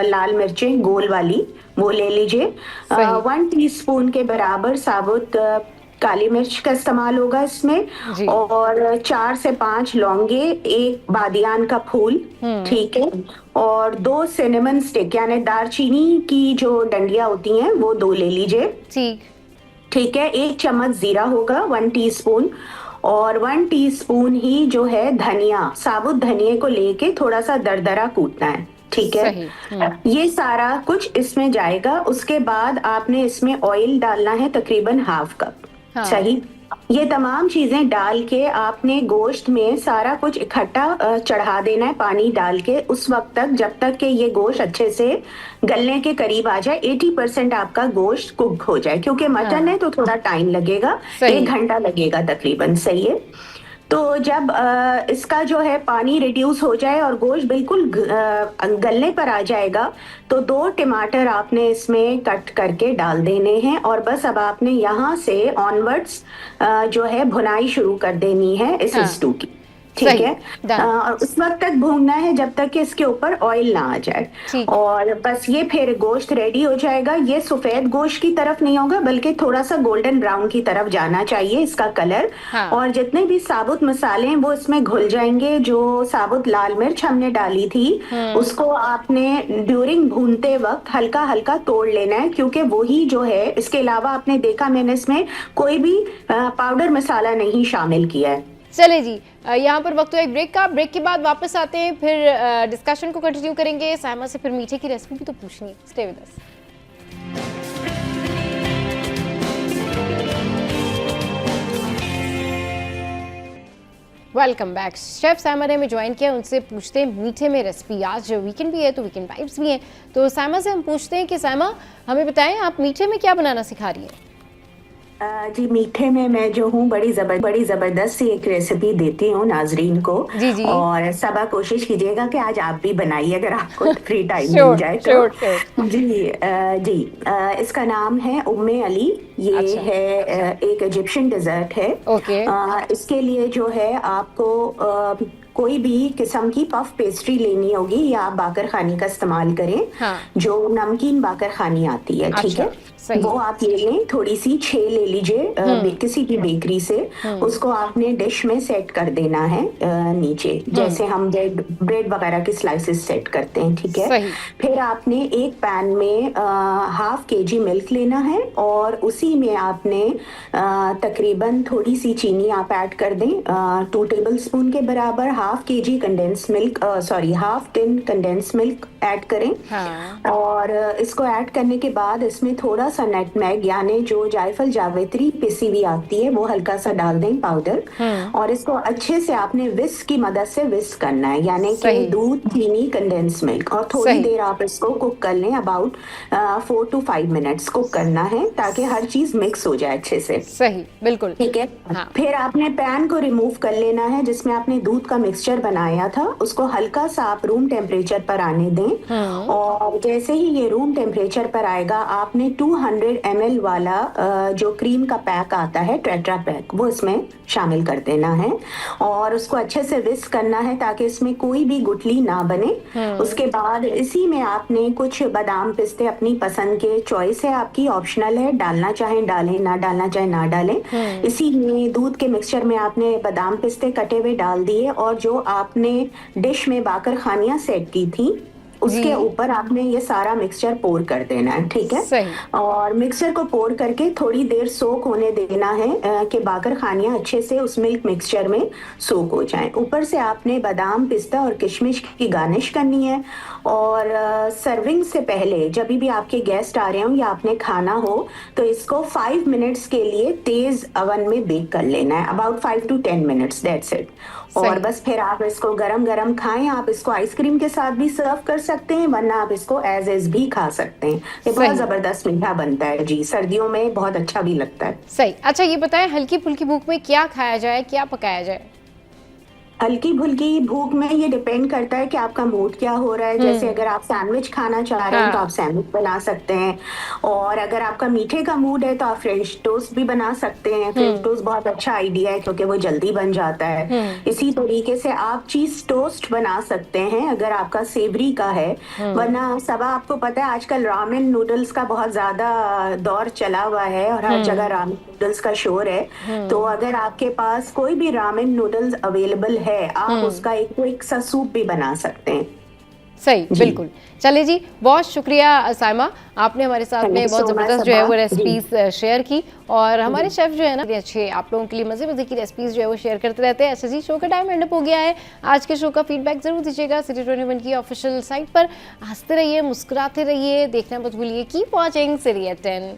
लाल मिर्चें गोल वाली वो ले लीजिए। 1 टीस्पून के बराबर साबुत काली मिर्च का इस्तेमाल होगा इसमें, जी। और 4 से 5 लौंगे, 1 बादियान का फूल, ठीक है, और 2 सिनेमन स्टिक यानी दालचीनी की जो डंडियां होती हैं वो 2 ले लीजिए, ठीक। ठीक है। 1 चम्मच जीरा होगा, 1 टीस्पून, और 1 टीस्पून ही जो है धनिया, साबुत धनिया को लेके थोड़ा सा दरदरा कूटना है, ठीक है। सही। ये सारा कुछ इसमें जाएगा। उसके बाद आपने इसमें ऑयल डालना है तकरीबन हाफ कप, सही। ये तमाम चीजें डाल के आपने गोश्त में सारा कुछ इकट्ठा चढ़ा देना है पानी डाल के, उस वक्त तक जब तक कि ये गोश्त अच्छे से गलने के करीब आ जाए। 80% आपका गोश्त कुक हो जाए, क्योंकि मटन है तो थोड़ा टाइम लगेगा, 1 घंटा लगेगा तकरीबन, सही है। तो जब इसका जो है पानी रिड्यूस हो जाए और गोश्त बिल्कुल गलने पर आ जाएगा, तो 2 टमाटर आपने इसमें कट करके डाल देने हैं, और बस अब आपने यहाँ से ऑनवर्ड्स जो है भुनाई शुरू कर देनी है इस स्टू की, ठीक है। और उस वक्त तक भूनना है जब तक कि इसके ऊपर ऑयल ना आ जाए, और बस ये फिर गोश्त रेडी हो जाएगा। ये सफेद गोश्त की तरफ नहीं होगा, बल्कि थोड़ा सा गोल्डन ब्राउन की तरफ जाना चाहिए इसका कलर। और जितने भी साबुत मसाले हैं वो इसमें घुल जाएंगे। जो साबुत लाल मिर्च हमने डाली थी उसको आपने ड्यूरिंग भूनते वक्त हल्का हल्का तोड़ लेना है, क्योंकि वही जो है, इसके अलावा आपने देखा मैंने इसमें कोई भी पाउडर मसाला नहीं शामिल किया है। चले जी, यहाँ पर वक्त हुआ एक ब्रेक का। ब्रेक के बाद वापस आते हैं, फिर डिस्कशन को कंटिन्यू करेंगे। साइमा से फिर मीठे की रेसिपी भी तो पूछनी है। Stay with us. Welcome back. Chef Saima ने हमें ज्वाइन किया, उनसे पूछते हैं मीठे में रेसिपी। आज वीकेंड भी है तो वीकेंड वाइब्स भी हैं, तो साइमा से हम पूछते हैं कि साइमा हमें बताएं आप मीठे में क्या बनाना सिखा रही हैं? जी, मीठे में मैं जो हूँ बड़ी जबरदस्त सी एक रेसिपी देती हूँ नाजरीन को। जी। और सब कोशिश कीजिएगा कि आज आप भी बनाइए अगर आपको फ्री टाइम मिल जाए तो। जी, इसका नाम है उम्मे अली। ये अच्छा। है एक इजिप्शियन डिजर्ट है। ओके। इसके लिए जो है आपको कोई भी किस्म की पफ पेस्ट्री लेनी होगी, या आप बाकर खानी का इस्तेमाल करें। जो नमकीन बाकर खानी आती है, ठीक है, वो आप ले लें। थोड़ी सी 6 ले लीजिए किसी भी बेकरी से। उसको आपने डिश में सेट कर देना है नीचे, जैसे हम ब्रेड वगैरह की स्लाइसेस सेट करते हैं, ठीक है। फिर आपने एक पैन में 1/2 केजी मिल्क लेना है, और उसी में आपने तकरीबन थोड़ी सी चीनी आप ऐड कर दें 2 टेबल स्पून के बराबर। 1/2 KG condense milk, 1/2 tin condense milk add करें। और इसको ऐड करने के बाद इसमें थोड़ा सा नटमेग यानी जो जायफल जावित्री पिसी हुई आती है वो हल्का सा डाल दें पाउडर। और इसको अच्छे से आपने विस्क की मदद से विस्क करना है, यानी कि दूध, चीनी, कंडेंस मिल्क, और थोड़ी देर आप इसको कुक कर लें। अबाउट 4 to 5 मिनट्स कुक करना है, ताकि हर चीज मिक्स हो जाए अच्छे से। सही, बिल्कुल ठीक है। फिर आपने पैन को रिमूव कर लेना है जिसमें आपने दूध का मिक्सचर बनाया था, उसको हल्का सा आप रूम टेम्परेचर पर आने दें। और जैसे ही ये रूम टेम्परेचर पर आएगा, आपने 200 ml वाला जो क्रीम का पैक आता है, टेट्रा पैक, वो इसमें शामिल कर देना है, और उसको अच्छे से विस्क करना है ताकि इसमें कोई भी गुठली ना बने। उसके बाद इसी में आपने कुछ बादाम पिस्ते अपनी पसंद के, चॉइस है आपकी, ऑप्शनल है, डालना चाहें डालें, ना डालना चाहें ना डालें। इसी में दूध के मिक्सचर में आपने बादाम पिस्ते कटे हुए डाल दिए, और जो आपने डिश में बाकर खानियां सेट की थी उसके ऊपर आपने ये सारा मिक्सचर पोर कर देना है, ठीक है। सही। और मिक्सचर को पोर करके थोड़ी देर सोक होने देना है कि बाकर खानियां अच्छे से उस मिल्क मिक्सचर में सोक हो जाएं। ऊपर से आपने बादाम, पिस्ता और किशमिश की गार्निश करनी है। और सर्विंग से पहले जब भी आपके गेस्ट आ रहे हो या आपने खाना हो तो इसको 5 मिनट्स के लिए तेज ओवन में बेक कर लेना है, about 5 to 10 minutes, that's it. और बस फिर आप इसको गरम गरम खाएं। आप इसको आइसक्रीम के साथ भी सर्व कर सकते हैं, वरना आप इसको एज इज भी खा सकते हैं। ये बहुत जबरदस्त मीठा बनता है जी, सर्दियों में बहुत अच्छा भी लगता है। सही। अच्छा ये बताएं, हल्की फुल्की भूख में क्या खाया जाए, क्या पकाया जाए? हल्की फुल्की भूख में ये डिपेंड करता है कि आपका मूड क्या हो रहा है। जैसे अगर आप सैंडविच खाना चाह रहे हैं तो आप सैंडविच बना सकते हैं, और अगर आपका मीठे का मूड है तो आप फ्रेंच टोस्ट भी बना सकते हैं। फ्रेंच टोस्ट बहुत अच्छा आइडिया है क्योंकि वो जल्दी बन जाता है। इसी तरीके से आप चीज टोस्ट बना सकते हैं अगर आपका सेवरी का है। वरना सब आपको पता है आजकल रामेन नूडल्स का बहुत ज्यादा दौर चला हुआ है और हर जगह रामेन नूडल्स का शोर है। तो अगर आपके पास कोई भी रामेन नूडल्स अवेलेबल है, आप उसका एक क्विक सा सूप भी बना सकते हैं। सही, बिल्कुल। चलिए जी, बहुत शुक्रिया साइमा, आपने हमारे साथ में बहुत ज़बरदस्त जो है वो रेसिपीज शेयर की। और हमारे शेफ जो है ना अच्छे आप लोगों के लिए मज़े की रेसिपीज जो है वो शेयर करते रहते हैं। अच्छा जी, शो का टाइम एंड अप हो गया है। आज के शो का फीडबैक ज़रूर दीजिएगा सिटी 21 की ऑफिशियल साइट पर। हंसते रहिए, मुस्कुराते रहिए, देखना मत भूलिए। Keep watching City at 10।